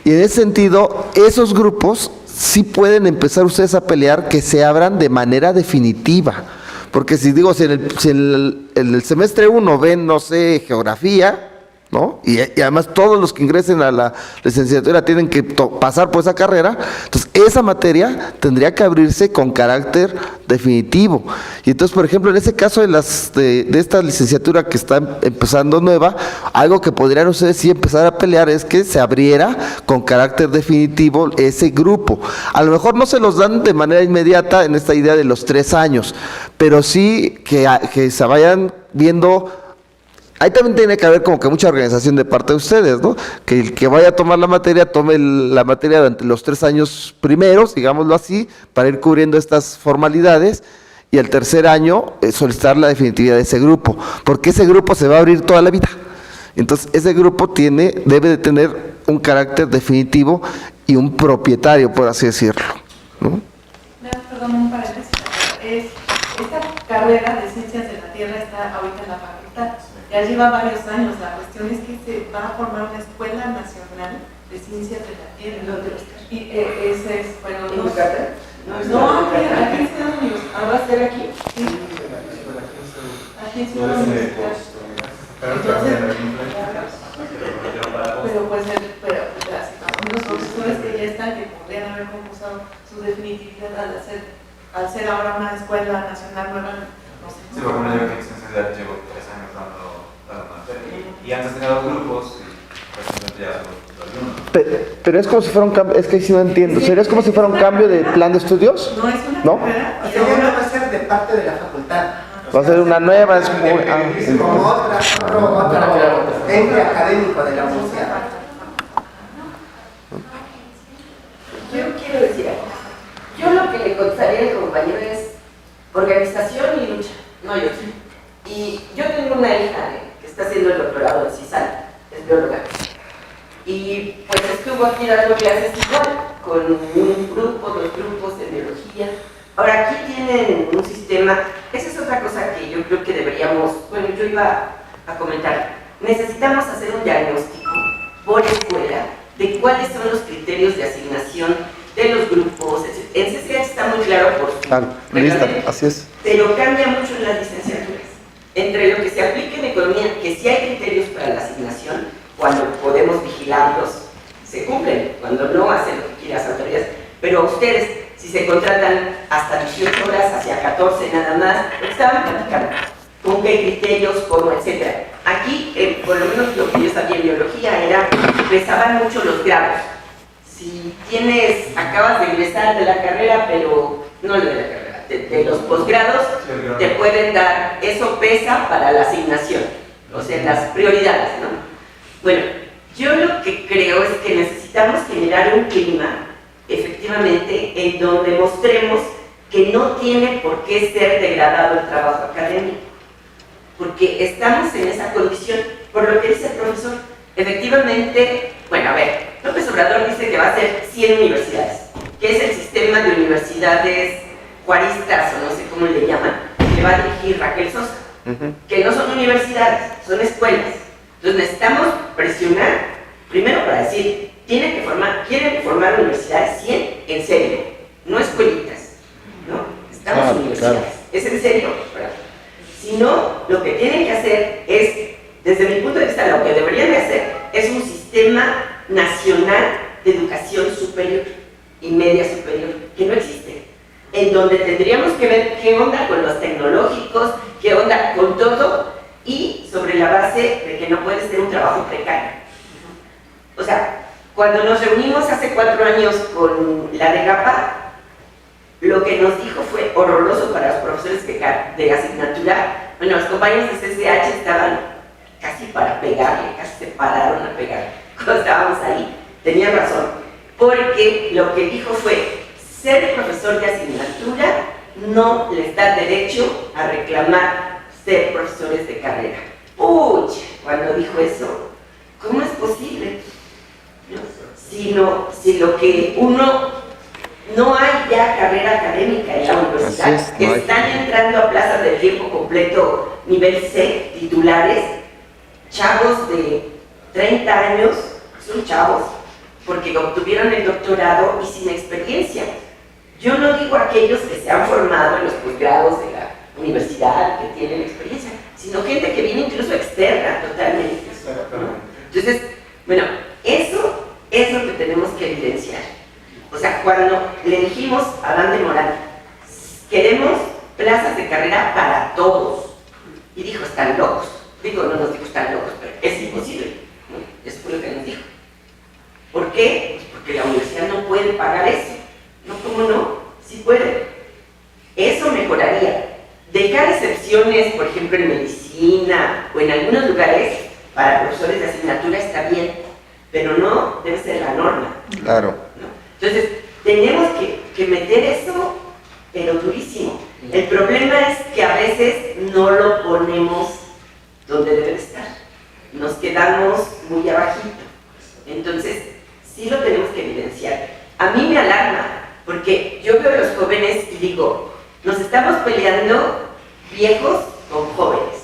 ese sentido, esos grupos sí pueden empezar ustedes a pelear que se abran de manera definitiva. Porque si en el semestre 1 ven, no sé, geografía, ¿no? Y además todos los que ingresen a la licenciatura tienen que pasar por esa carrera. Entonces esa materia tendría que abrirse con carácter definitivo. Y entonces, por ejemplo, en ese caso de esta licenciatura que está empezando nueva, algo que podrían ustedes sí empezar a pelear es que se abriera con carácter definitivo ese grupo. A lo mejor no se los dan de manera inmediata en esta idea de los 3 años, pero sí que se vayan viendo. Ahí también tiene que haber como que mucha organización de parte de ustedes, ¿no? Que el que vaya a tomar la materia, tome la materia durante los 3 años primeros, digámoslo así, para ir cubriendo estas formalidades, y el tercer año solicitar la definitividad de ese grupo, porque ese grupo se va a abrir toda la vida. Entonces, ese grupo debe de tener un carácter definitivo y un propietario, por así decirlo, ¿no? Perdón, un paréntesis. Esta carrera de Ciencias de la Tierra está ahorita en la facultad. Ya lleva varios años. La cuestión es que se va a formar una Escuela Nacional de Ciencias de la Tierra. Y ese es, bueno, no, aquí en Ciudad Universitaria. ¿Va a ser aquí? Sí. Aquí en Ciudad Universitaria. Entonces, pero pues, los profesores que ya están, que podrían haber concursado su definitividad al ser ahora una escuela nacional nueva, no sé. Sí, porque yo que Ciencias llevo 3 años dando materia. Y antes tenía 2 grupos y recientemente ya solo 1. Pero es como si fuera un cambio, es que sí no entiendo, ¿sería como si fuera un cambio de plan de estudios? No es una ¿No? carrera. O sea, ya no va a ser de parte de la facultad. Va a ser una nueva, es como otro ente académico de la universidad. Yo quiero decir algo. Yo lo que le contestaría al compañero es organización y lucha, no hay otra. Y yo tengo una hija que está haciendo el doctorado en CISAL, es bióloga. Y pues estuvo aquí dando clases igual, con un grupo, 2 grupos de biología. Ahora aquí tienen un sistema, esa es otra cosa que yo creo que deberíamos, bueno, yo iba a comentar. Necesitamos hacer un diagnóstico por escuela de cuáles son los criterios de asignación de los grupos. En CCH está muy claro por su lista, así es. pero cambia mucho en las licenciaturas. Entre lo que se aplica en economía, que sí hay criterios para la asignación, cuando podemos vigilarlos, se cumplen, cuando no hacen lo que quieran las autoridades, pero ustedes, si se contratan hasta 18 horas, hacia 14 nada más, lo que estaban platicando, con qué criterios, cómo, etc. Aquí, por lo menos lo que yo sabía en biología, pesaban mucho los grados. Si acabas de ingresar de la carrera, pero no de la carrera, de los posgrados, te pueden dar, eso pesa para la asignación, o sea, las prioridades, ¿no? Bueno, yo lo que creo es que necesitamos generar un clima, efectivamente, en donde mostremos que no tiene por qué ser degradado el trabajo académico, porque estamos en esa condición, por lo que dice el profesor. Efectivamente, bueno, a ver, López Obrador dice que va a ser 100 universidades, que es el sistema de universidades juaristas, o no sé cómo le llaman, que va a dirigir Raquel Sosa, que no son universidades, son escuelas. Entonces necesitamos presionar, primero para decir, quieren formar universidades 100 en serio, no escuelitas, ¿no? Estamos universidades, es en serio, ¿verdad? Si no, lo que tienen que hacer es, desde mi punto de vista, lo que deberían de hacer es un sistema nacional de educación superior y media superior, que no existe, en donde tendríamos que ver qué onda con los tecnológicos, qué onda con todo, y sobre la base de que no puede ser un trabajo precario. O sea, cuando nos reunimos hace 4 años con la DEGAPA, lo que nos dijo fue horroroso para los profesores de asignatura. Bueno, los compañeros de CCH estaban casi para pegarle, casi se pararon a pegar cuando estábamos ahí. Tenían razón, porque lo que dijo fue, ser profesor de asignatura no les da derecho a reclamar ser profesores de carrera. Uy, cuando dijo eso, ¿cómo es posible? ¿No? Si lo que no hay ya carrera académica en la universidad, están entrando a plazas de tiempo completo nivel C, titulares, chavos de 30 años, son chavos, porque obtuvieron el doctorado y sin experiencia. Yo no digo aquellos que se han formado en los posgrados de la universidad, que tienen experiencia, sino gente que viene incluso externa totalmente. Entonces, bueno, eso es lo que tenemos que evidenciar. O sea, cuando le dijimos a Adán de Morán, queremos plazas de carrera para todos, y dijo, están locos. Digo, no nos dijo están locos, pero es imposible, ¿no? Eso fue lo que nos dijo. ¿Por qué? Pues porque la universidad no puede pagar eso. No, ¿cómo no? Sí puede. Eso mejoraría. Dejar excepciones, por ejemplo, en medicina o en algunos lugares para profesores de asignatura está bien, pero no debe ser la norma. Claro. ¿No? Entonces, tenemos que meter eso, pero durísimo. El problema es que a veces no lo ponemos donde debe estar. Nos quedamos muy abajito. Entonces, sí lo tenemos que evidenciar. A mí me alarma, porque yo veo a los jóvenes y digo, nos estamos peleando viejos con jóvenes,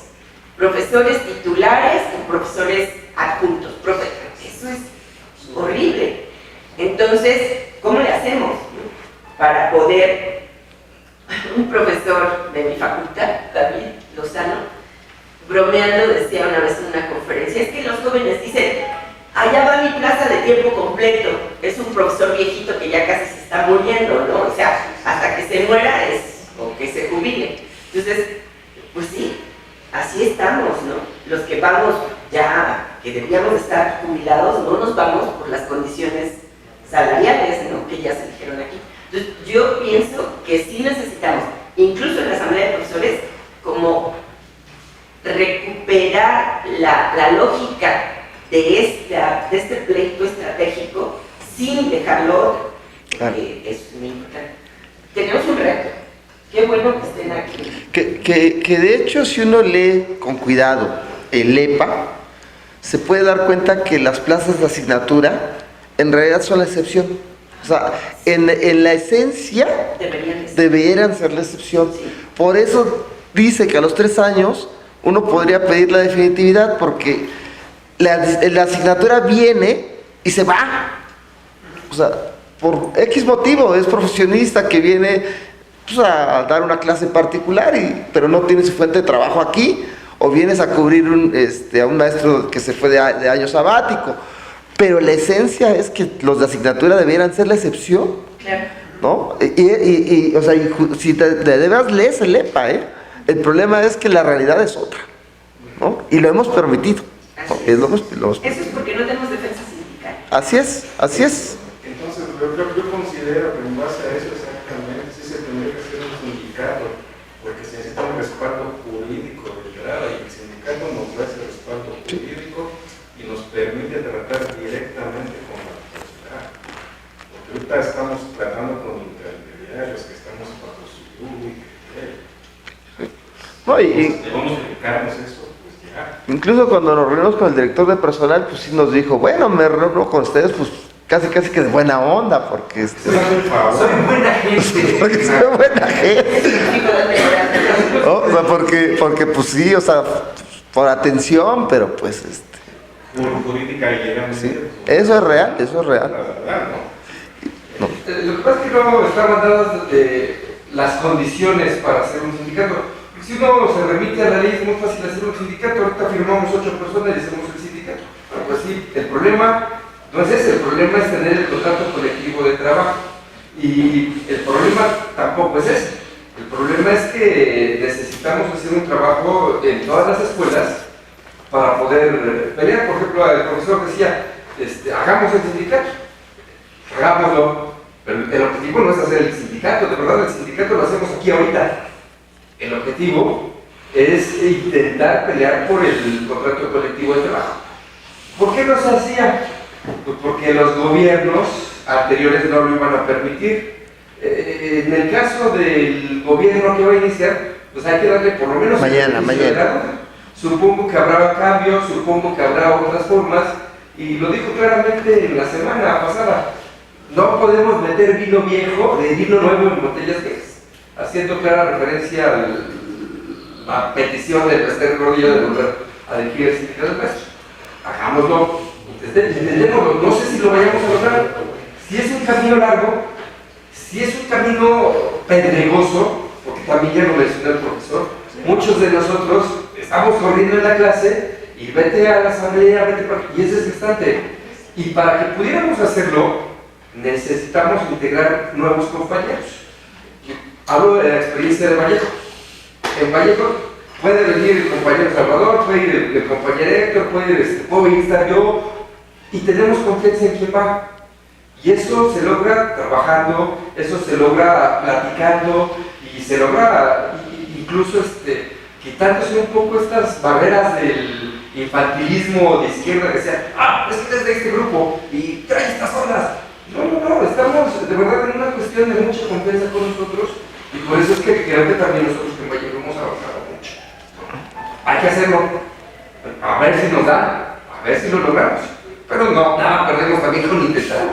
profesores titulares con profesores adjuntos. Eso es horrible. Entonces, ¿cómo le hacemos para poder? Un profesor de mi facultad, David Lozano, bromeando decía una vez en una conferencia, es que los jóvenes dicen, allá va mi plaza de tiempo completo, es un profesor viejito que ya casi se está muriendo, ¿no? O sea, hasta que se muera o que se jubile. Entonces, pues sí, así estamos, ¿no? Los que vamos ya, que deberíamos estar jubilados, no nos vamos por las condiciones salariales, ¿no? Que ya se dijeron aquí. Entonces, yo pienso que sí necesitamos, incluso en la asamblea de profesores, como recuperar la lógica de este pleito estratégico sin dejarlo, Claro. es muy importante. Tenemos un reto. Qué bueno que estén aquí. Que de hecho, si uno lee con cuidado el EPA, se puede dar cuenta que las plazas de asignatura en realidad son la excepción. O sea, en la esencia deberían ser la excepción. Sí. Por eso dice que a los 3 años uno podría pedir la definitividad, porque la asignatura viene y se va. O sea, por X motivo, es profesionista que viene pues, a dar una clase particular, pero no tiene su fuente de trabajo aquí, o vienes a cubrir a un maestro que se fue de año sabático. Pero la esencia es que los de asignatura debieran ser la excepción. Claro. ¿No? O sea, si de veras lees el EPA, el problema es que la realidad es otra, ¿no? Y lo hemos permitido, ¿no? Eso es porque no tenemos defensa sindical. Así es. Entonces, yo considero que en base a eso exactamente sí se tendría que hacer un sindicato, porque se necesita un respaldo jurídico de entrada, y el sindicato nos da ese respaldo jurídico y nos permite tratar directamente con la sociedad. Porque ahorita estamos tratando con intermediarios que estamos bajo su yugo y No, debemos dedicarnos eso, pues ya. incluso cuando nos reunimos con el director de personal, pues sí nos dijo, bueno, me reúno con ustedes, pues casi que de buena onda, porque Soy buena gente. porque soy buena gente. ¿No? O sea, porque pues sí, o sea, por atención, pero pues Jurídica y legalmente. sí, eso es real. La verdad, ¿no? Lo que pasa es que no están dadas las condiciones para hacer un sindicato. Porque si uno se remite a la ley, es muy fácil hacer un sindicato. Ahorita firmamos 8 personas y hacemos el sindicato. Pues sí, el problema no es ese, el problema es tener el contrato colectivo de trabajo. Y el problema tampoco es ese. El problema es que necesitamos hacer un trabajo en todas las escuelas para poder pelear. Por ejemplo, el profesor decía, hagamos el sindicato, hagámoslo, pero el objetivo no es hacer el sindicato, de verdad el sindicato lo hacemos aquí ahorita. El objetivo es intentar pelear por el contrato colectivo de trabajo. ¿Por qué no se hacía? Pues porque los gobiernos anteriores no lo iban a permitir. En el caso del gobierno que va a iniciar, pues hay que darle por lo menos Mañana. Supongo que habrá cambios, supongo que habrá otras formas, y lo dijo claramente en la semana pasada. No podemos meter vino viejo, vino nuevo en botellas viejas, haciendo clara referencia a la petición de Esther Gordillo de volver a dirigir el sindicato de maestros. Hagámoslo, intentémoslo, no sé si lo vayamos a lograr. Si es un camino largo, si es un camino pedregoso, porque también ya lo mencionó el profesor, muchos de nosotros estamos corriendo en la clase y vete a la asamblea, y es desgastante. Y para que pudiéramos hacerlo, necesitamos integrar nuevos compañeros. Hablo de la experiencia de Vallejo. En Vallejo puede venir el compañero Salvador, puede ir el compañero Héctor, puedo estar yo, y tenemos confianza en quién va. Y eso se logra trabajando, eso se logra platicando, y se logra incluso quitándose un poco estas barreras del infantilismo de izquierda que sea, es que eres de este grupo y trae estas ondas. No, estamos de verdad en una cuestión de mucha confianza con nosotros, y por eso es que creo que también nosotros en Vallejo hemos avanzado mucho. Hay que hacerlo, a ver si nos da, a ver si lo logramos. Pero no, nada, perdemos también con intentarlo.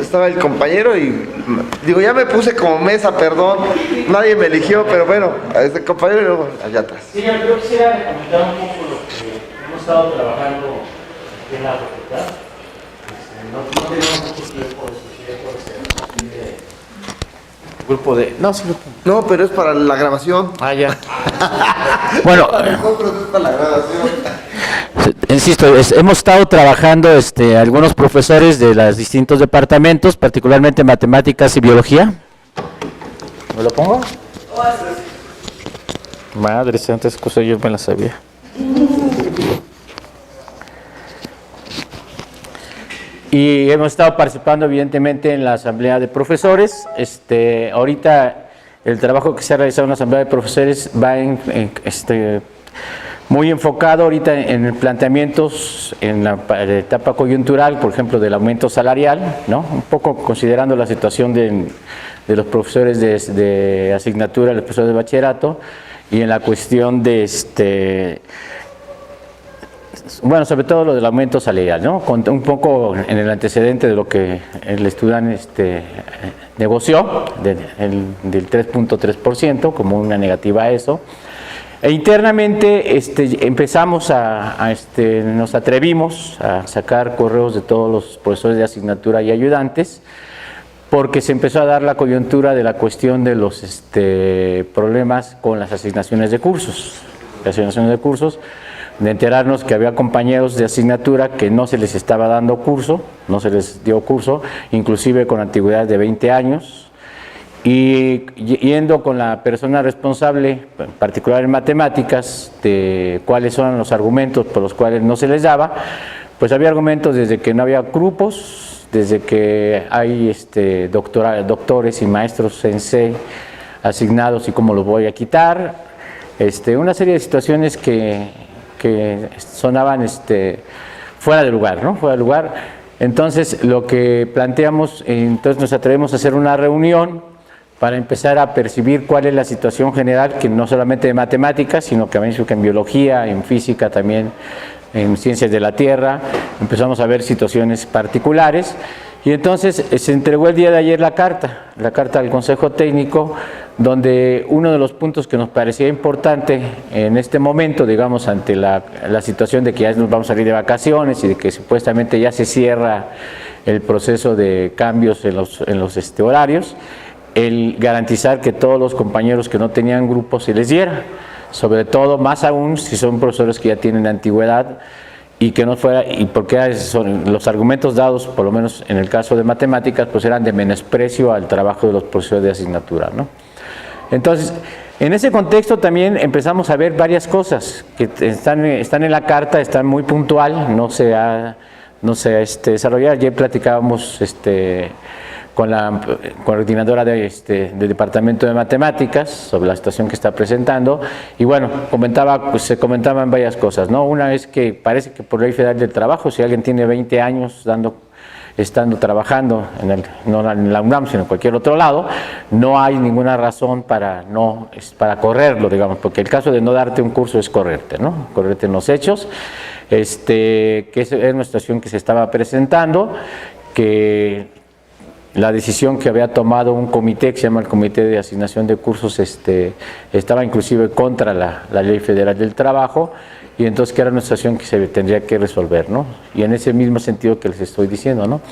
Estaba el compañero y digo, ya me puse como mesa, perdón, nadie me eligió, pero bueno, este compañero y luego allá atrás. Sí, yo quisiera comentar un poco lo que hemos estado trabajando aquí en la facultad. No tenemos mucho tiempo de grupo de... No, sí, No, pero es para la grabación. ya. Bueno, Nosotros es para la grabación. insisto, hemos estado trabajando algunos profesores de los distintos departamentos, particularmente matemáticas y biología. ¿Me lo pongo? Madre santa, esa cosa yo me la sabía. Y hemos estado participando evidentemente en la asamblea de profesores. Ahorita el trabajo que se ha realizado en la asamblea de profesores va muy enfocado ahorita en planteamientos en la etapa coyuntural, por ejemplo, del aumento salarial, ¿no? Un poco considerando la situación de los profesores de asignatura, los profesores de bachillerato, y en la cuestión de bueno, sobre todo lo del aumento salarial, ¿no? Un poco en el antecedente de lo que el estudiante negoció, del 3.3%, como una negativa a eso. E internamente empezamos nos atrevimos a sacar correos de todos los profesores de asignatura y ayudantes, porque se empezó a dar la coyuntura de la cuestión de los problemas con las asignaciones de cursos. De enterarnos que había compañeros de asignatura que no se les estaba dando curso, no se les dio curso, inclusive con antigüedad de 20 años, y yendo con la persona responsable, en particular en matemáticas, de cuáles son los argumentos por los cuales no se les daba, pues había argumentos desde que no había grupos, desde que hay doctores y maestros sensei asignados y cómo los voy a quitar, una serie de situaciones que sonaban fuera de lugar, ¿no? Fuera de lugar. Entonces, lo que planteamos, entonces nos atrevemos a hacer una reunión para empezar a percibir cuál es la situación general, que no solamente de matemáticas, sino que también en biología, en física también, en ciencias de la Tierra, empezamos a ver situaciones particulares, y entonces se entregó el día de ayer la carta al Consejo Técnico, donde uno de los puntos que nos parecía importante en este momento, digamos, ante la situación de que ya nos vamos a salir de vacaciones y de que supuestamente ya se cierra el proceso de cambios en los horarios, el garantizar que todos los compañeros que no tenían grupo se les diera, sobre todo, más aún, si son profesores que ya tienen antigüedad, y que no fuera, y porque los argumentos dados, por lo menos en el caso de matemáticas, pues eran de menosprecio al trabajo de los profesores de asignatura, ¿no? Entonces, en ese contexto también empezamos a ver varias cosas que están en la carta, están muy puntual, no se ha desarrollado. Ayer platicábamos con la coordinadora del Departamento de Matemáticas sobre la situación que está presentando, y bueno, se comentaban varias cosas, ¿no? Una es que parece que por ley federal del trabajo, si alguien tiene 20 años estando trabajando no en la UNAM, sino en cualquier otro lado, no hay ninguna razón para correrlo, digamos, porque el caso de no darte un curso es correrte, ¿no? Correrte en los hechos, que es una situación que se estaba presentando, que la decisión que había tomado un comité que se llama el Comité de Asignación de Cursos estaba inclusive contra la Ley Federal del Trabajo, y entonces que era una situación que se tendría que resolver, ¿no? Y en ese mismo sentido que les estoy diciendo, ¿no?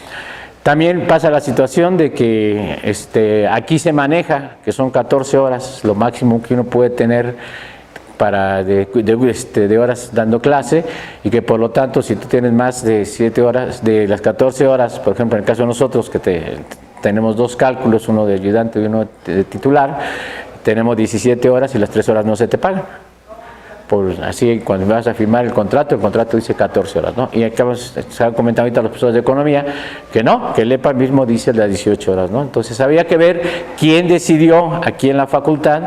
También pasa la situación de que aquí se maneja que son 14 horas lo máximo que uno puede tener de horas dando clase, y que por lo tanto si tú tienes más de 7 horas, de las 14 horas, por ejemplo en el caso de nosotros que tenemos 2 cálculos, uno de ayudante y uno de titular, tenemos 17 horas y las 3 horas no se te pagan. Así cuando vas a firmar el contrato dice 14 horas, ¿no? Y acá se han comentado ahorita los profesores de economía que no, que el EPA mismo dice las 18 horas, ¿no? Entonces había que ver quién decidió aquí en la facultad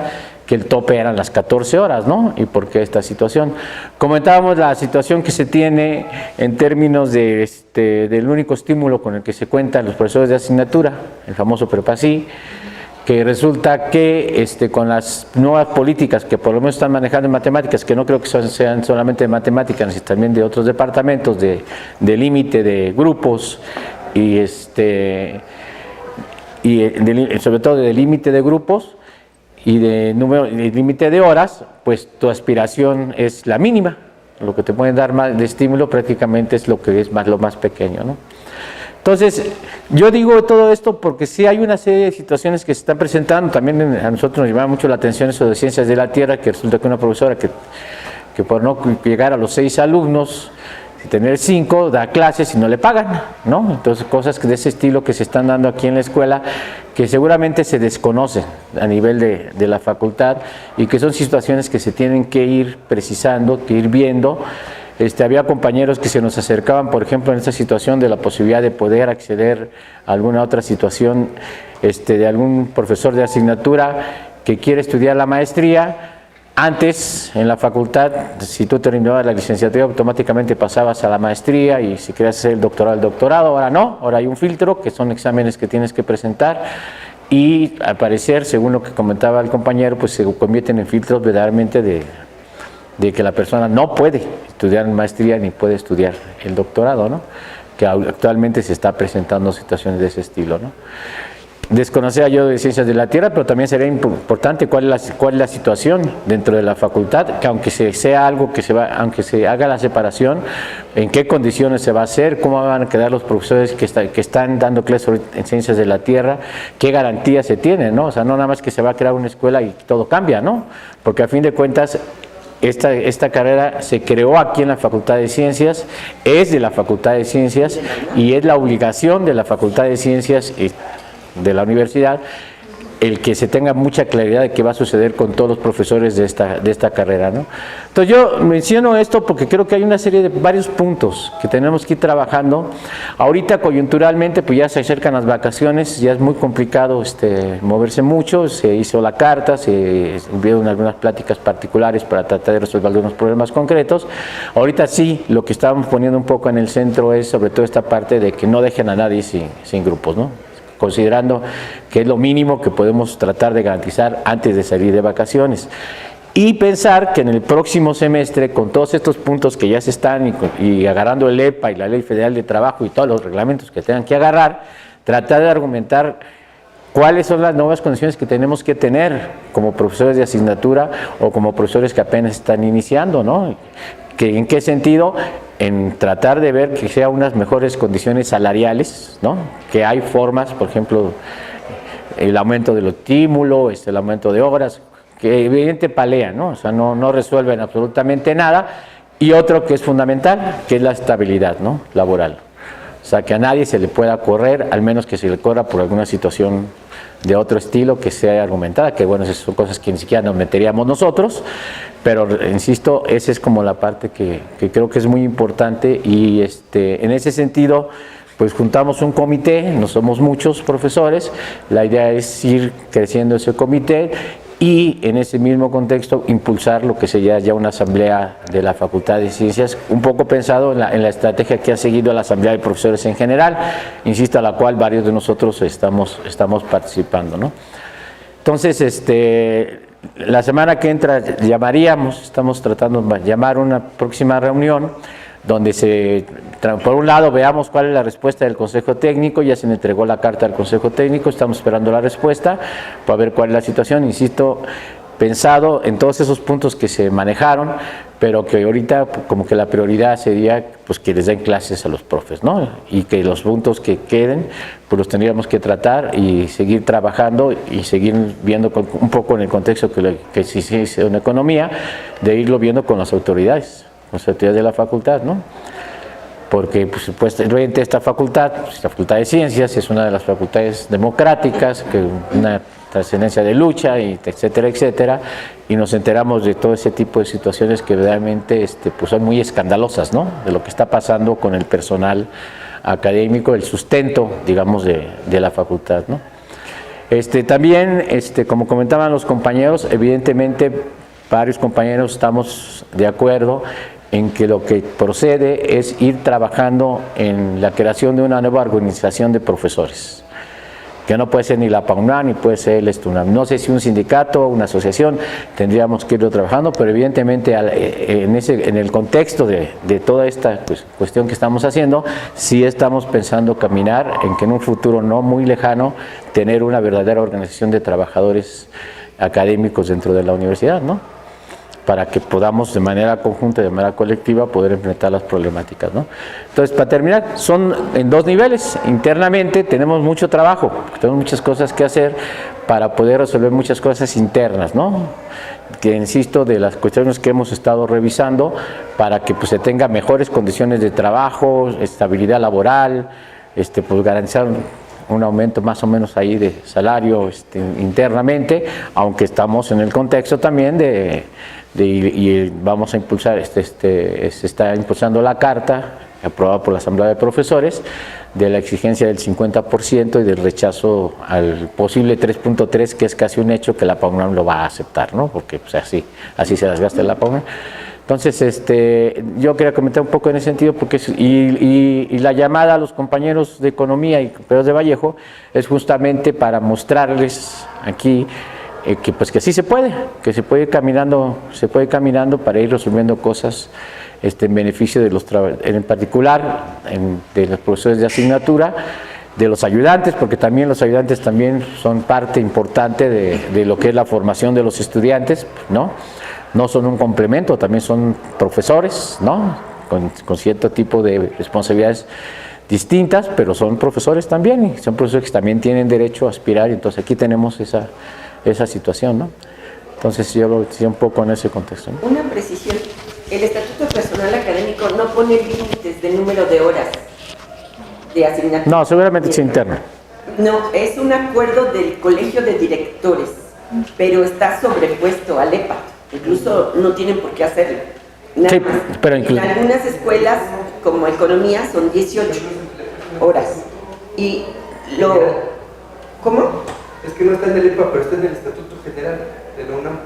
que el tope eran las 14 horas, ¿no? Y por qué esta situación. Comentábamos la situación que se tiene en términos del único estímulo con el que se cuentan los profesores de asignatura, el famoso PREPASI, que resulta que con las nuevas políticas que por lo menos están manejando en matemáticas, que no creo que sean solamente de matemáticas, sino también de otros departamentos, de límite de grupos y sobre todo de límite de grupos, y de límite de horas, pues tu aspiración es la mínima. Lo que te pueden dar más de estímulo prácticamente es lo que es lo más pequeño, ¿no? Entonces, yo digo todo esto porque sí hay una serie de situaciones que se están presentando. También a nosotros nos llama mucho la atención eso de ciencias de la Tierra, que resulta que una profesora que por no llegar a los 6 alumnos, tener 5, da clases y no le pagan, ¿no? Entonces, cosas de ese estilo que se están dando aquí en la escuela, que seguramente se desconocen a nivel de la facultad, y que son situaciones que se tienen que ir precisando, que ir viendo. Había compañeros que se nos acercaban, por ejemplo, en esta situación de la posibilidad de poder acceder a alguna otra situación de algún profesor de asignatura que quiere estudiar la maestría. Antes, en la facultad, si tú terminabas la licenciatura, automáticamente pasabas a la maestría, y si querías hacer el doctorado, ahora no, ahora hay un filtro, que son exámenes que tienes que presentar, y al parecer, según lo que comentaba el compañero, pues se convierten en filtros verdaderamente de que la persona no puede estudiar maestría ni puede estudiar el doctorado, ¿no? Que actualmente se está presentando situaciones de ese estilo, ¿no? Desconocía yo de ciencias de la Tierra, pero también sería importante cuál es la situación dentro de la facultad, que aunque sea algo que aunque se haga la separación, en qué condiciones se va a hacer, cómo van a quedar los profesores que están dando clases en ciencias de la Tierra, qué garantías se tienen, ¿no? O sea, no nada más que se va a crear una escuela y todo cambia, ¿no? Porque a fin de cuentas esta carrera se creó aquí en la Facultad de Ciencias, es de la Facultad de Ciencias, y es la obligación de la Facultad de Ciencias de la universidad el que se tenga mucha claridad de qué va a suceder con todos los profesores de esta carrera, ¿no? Entonces yo menciono esto porque creo que hay una serie de varios puntos que tenemos que ir trabajando. Ahorita coyunturalmente pues ya se acercan las vacaciones, ya es muy complicado moverse mucho, se hizo la carta, se enviaron algunas pláticas particulares para tratar de resolver algunos problemas concretos. Ahorita sí, lo que estamos poniendo un poco en el centro es sobre todo esta parte de que no dejen a nadie sin grupos, ¿no? Considerando que es lo mínimo que podemos tratar de garantizar antes de salir de vacaciones. Y pensar que en el próximo semestre, con todos estos puntos que ya se están y agarrando el EPA y la Ley Federal de Trabajo y todos los reglamentos que tengan que agarrar, tratar de argumentar cuáles son las nuevas condiciones que tenemos que tener como profesores de asignatura o como profesores que apenas están iniciando, ¿no? ¿En qué sentido? En tratar de ver que sea unas mejores condiciones salariales, ¿no? Que hay formas, por ejemplo, el aumento del estímulo, el aumento de horas, que evidentemente palean, ¿no? O sea, no resuelven absolutamente nada. Y otro que es fundamental, que es la estabilidad, ¿no? Laboral. O sea, que a nadie se le pueda correr, al menos que se le corra por alguna situación de otro estilo que sea argumentada, que bueno, esas son cosas que ni siquiera nos meteríamos nosotros, pero insisto, esa es como la parte que creo que es muy importante, y en ese sentido, pues juntamos un comité, no somos muchos profesores, la idea es ir creciendo ese comité y en ese mismo contexto impulsar lo que sería ya una asamblea de la Facultad de Ciencias, un poco pensado en la estrategia que ha seguido la asamblea de profesores en general, insisto, a la cual varios de nosotros estamos participando, ¿no? Entonces, la semana que entra estamos tratando de llamar una próxima reunión donde por un lado veamos cuál es la respuesta del Consejo Técnico. Ya se le entregó la carta al Consejo Técnico, estamos esperando la respuesta para ver cuál es la situación, insisto, pensado en todos esos puntos que se manejaron, pero que ahorita como que la prioridad sería pues que les den clases a los profes, ¿no? Y que los puntos que queden pues los tendríamos que tratar y seguir trabajando y seguir viendo un poco en el contexto que sí es una economía, de irlo viendo con las autoridades de la facultad, ¿no? Porque pues, supuestamente esta facultad, pues, la Facultad de Ciencias, es una de las facultades democráticas, que una trascendencia de lucha, y etcétera, etcétera, y nos enteramos de todo ese tipo de situaciones que realmente pues son muy escandalosas, ¿no? De lo que está pasando con el personal académico, el sustento, digamos, de la facultad, ¿no? También, como comentaban los compañeros, evidentemente varios compañeros estamos de acuerdo en que lo que procede es ir trabajando en la creación de una nueva organización de profesores, que no puede ser ni la PAUNAM ni puede ser el ESTUNAM. No sé si un sindicato o una asociación tendríamos que irlo trabajando, pero evidentemente en el contexto de toda esta cuestión que estamos haciendo, sí estamos pensando caminar en que en un futuro no muy lejano tener una verdadera organización de trabajadores académicos dentro de la universidad, ¿no? Para que podamos de manera conjunta, de manera colectiva, poder enfrentar las problemáticas, ¿no? Entonces, para terminar, son en dos niveles. Internamente tenemos mucho trabajo, tenemos muchas cosas que hacer para poder resolver muchas cosas internas, ¿no? Que insisto, de las cuestiones que hemos estado revisando, para que pues, se tenga mejores condiciones de trabajo, estabilidad laboral, pues garantizar un aumento más o menos ahí de salario internamente, aunque estamos en el contexto también y vamos a impulsar, se está impulsando la carta aprobada por la Asamblea de Profesores de la exigencia del 50% y del rechazo al posible 3.3, que es casi un hecho que la PAUNAM lo va a aceptar, ¿no? Porque pues, así se desgasta la PAUNAM. Entonces, yo quería comentar un poco en ese sentido, porque y la llamada a los compañeros de Economía y compañeros de Vallejo es justamente para mostrarles aquí que sí se puede, que se puede ir caminando para ir resolviendo cosas en beneficio de en particular de los profesores de asignatura, de los ayudantes, porque también los ayudantes también son parte importante de lo que es la formación de los estudiantes, ¿no? No son un complemento, también son profesores, ¿no? Con cierto tipo de responsabilidades distintas, pero son profesores también, y son profesores que también tienen derecho a aspirar, y entonces aquí tenemos esa situación, ¿no? Entonces yo lo decía un poco en ese contexto, ¿no? Una precisión, el Estatuto de Personal Académico no pone límites de número de horas de asignatura. No, seguramente es interno. No, es un acuerdo del Colegio de Directores, pero está sobrepuesto al EPA. Incluso no tienen por qué hacerlo. Sí, pero en algunas escuelas, como Economía, son 18 horas. Y ¿cómo? Es que no está en el EPA, pero está en el Estatuto General de la UNAM.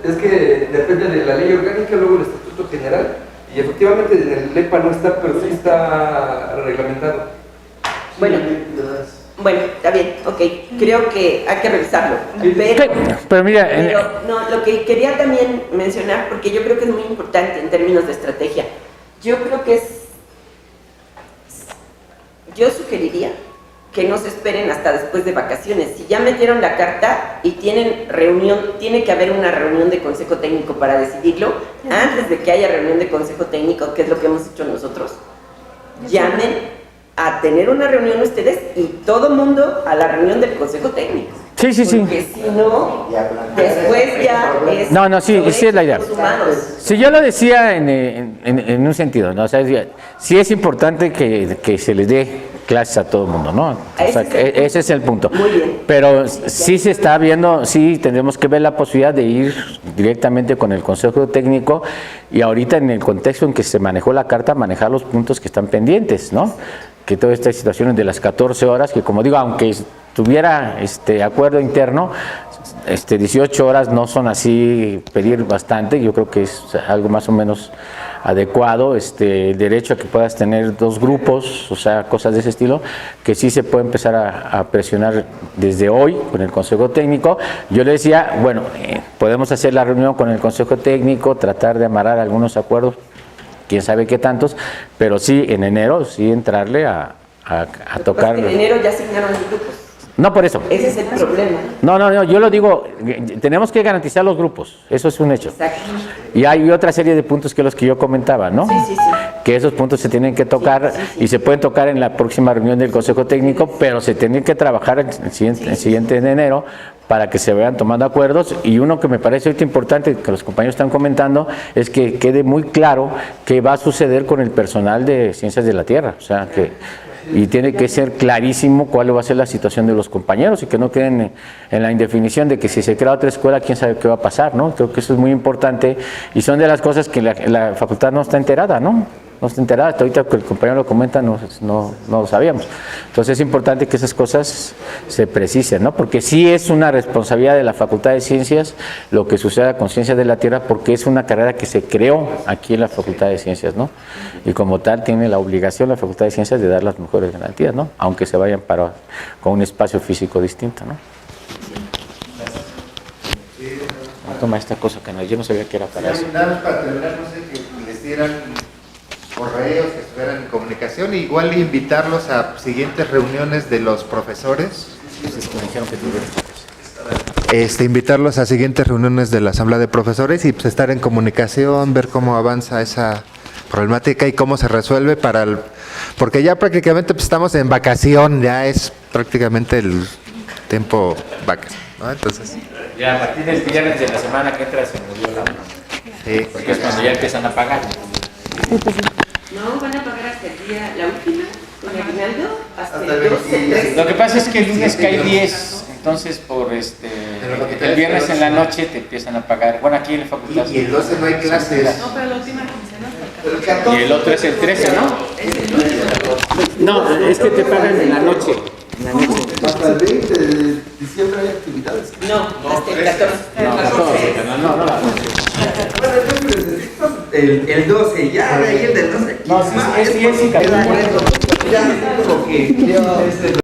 Es que depende de la ley orgánica, luego el Estatuto General, y efectivamente en el EPA no está, pero sí está reglamentado. Bueno, está bien, ok. Creo que hay que revisarlo. Pero mira, no, lo que quería también mencionar, porque yo creo que es muy importante en términos de estrategia. Yo creo que yo sugeriría que no se esperen hasta después de vacaciones. Si ya metieron la carta y tienen reunión, tiene que haber una reunión de consejo técnico para decidirlo, antes de que haya reunión de consejo técnico, que es lo que hemos hecho nosotros. Llamen a tener una reunión ustedes y todo mundo a la reunión del consejo técnico. Sí. Porque si no, después ya es... No, sí es la idea. Si yo lo decía en un sentido, ¿no? O sea, sí es importante que se les dé clases a todo el mundo, ¿no? O sea, ese es el punto. Muy bien. Pero sí se está viendo, sí tendremos que ver la posibilidad de ir directamente con el Consejo Técnico y ahorita en el contexto en que se manejó la carta, manejar los puntos que están pendientes, ¿no? Que toda esta situación de las 14 horas, que como digo, aunque tuviera acuerdo interno, 18 horas no son así pedir bastante, yo creo que es algo más o menos adecuado, el derecho a que puedas tener 2 grupos, o sea, cosas de ese estilo, que sí se puede empezar a presionar desde hoy con el Consejo Técnico. Yo le decía, bueno, podemos hacer la reunión con el Consejo Técnico, tratar de amarrar algunos acuerdos, quién sabe qué tantos, pero sí en enero, sí entrarle a tocar. En enero ya asignaron los grupos. No por eso. Ese es el problema. No, yo lo digo, tenemos que garantizar los grupos, eso es un hecho. Exacto. Y hay otra serie de puntos que los que yo comentaba, ¿no? Sí. Que esos puntos se tienen que tocar y se pueden tocar en la próxima reunión del Consejo Técnico, pero se tienen que trabajar el siguiente de enero para que se vayan tomando acuerdos. Y uno que me parece ahorita importante, que los compañeros están comentando, es que quede muy claro qué va a suceder con el personal de Ciencias de la Tierra. O sea, y tiene que ser clarísimo cuál va a ser la situación de los compañeros y que no queden en la indefinición de que si se crea otra escuela, quién sabe qué va a pasar, ¿no? Creo que eso es muy importante y son de las cosas que la facultad no está enterada, ¿no? No está enterada, hasta ahorita que el compañero lo comenta no lo sabíamos. Entonces es importante que esas cosas se precisen, ¿no? Porque sí es una responsabilidad de la Facultad de Ciencias lo que suceda con Ciencias de la Tierra, porque es una carrera que se creó aquí en la Facultad de Ciencias, ¿no? Y como tal tiene la obligación la Facultad de Ciencias de dar las mejores garantías, ¿no? Aunque se vayan con un espacio físico distinto, ¿no? Toma esta cosa que yo no sabía que era para eso. Para terminar, no sé, que les dieran correos, que estuvieran en comunicación, igual invitarlos a siguientes reuniones de los profesores. Invitarlos a siguientes reuniones de la Asamblea de Profesores y pues estar en comunicación, ver cómo avanza esa problemática y cómo se resuelve porque ya prácticamente pues, estamos en vacación, ya es prácticamente el tiempo vacación, ¿no? Entonces ya a partir del viernes de la semana que entra se murió la... Sí, porque es cuando ya empiezan a pagar. No, van a pagar hasta el día, la última, con aguinaldo, hasta el 12. Lo que pasa es que el lunes cae 10, entonces el viernes en la noche te empiezan a pagar. Bueno, aquí en la facultad. Y el 12 no hay clases. No, pero la última quincena. Y el otro es el 13, ¿no? No, es que te pagan en la noche. Hasta el 20 de diciembre hay actividades. No, hasta el 14. El 12, ya de ahí el del 12. No, sí, es 10 y 14. Ya, como que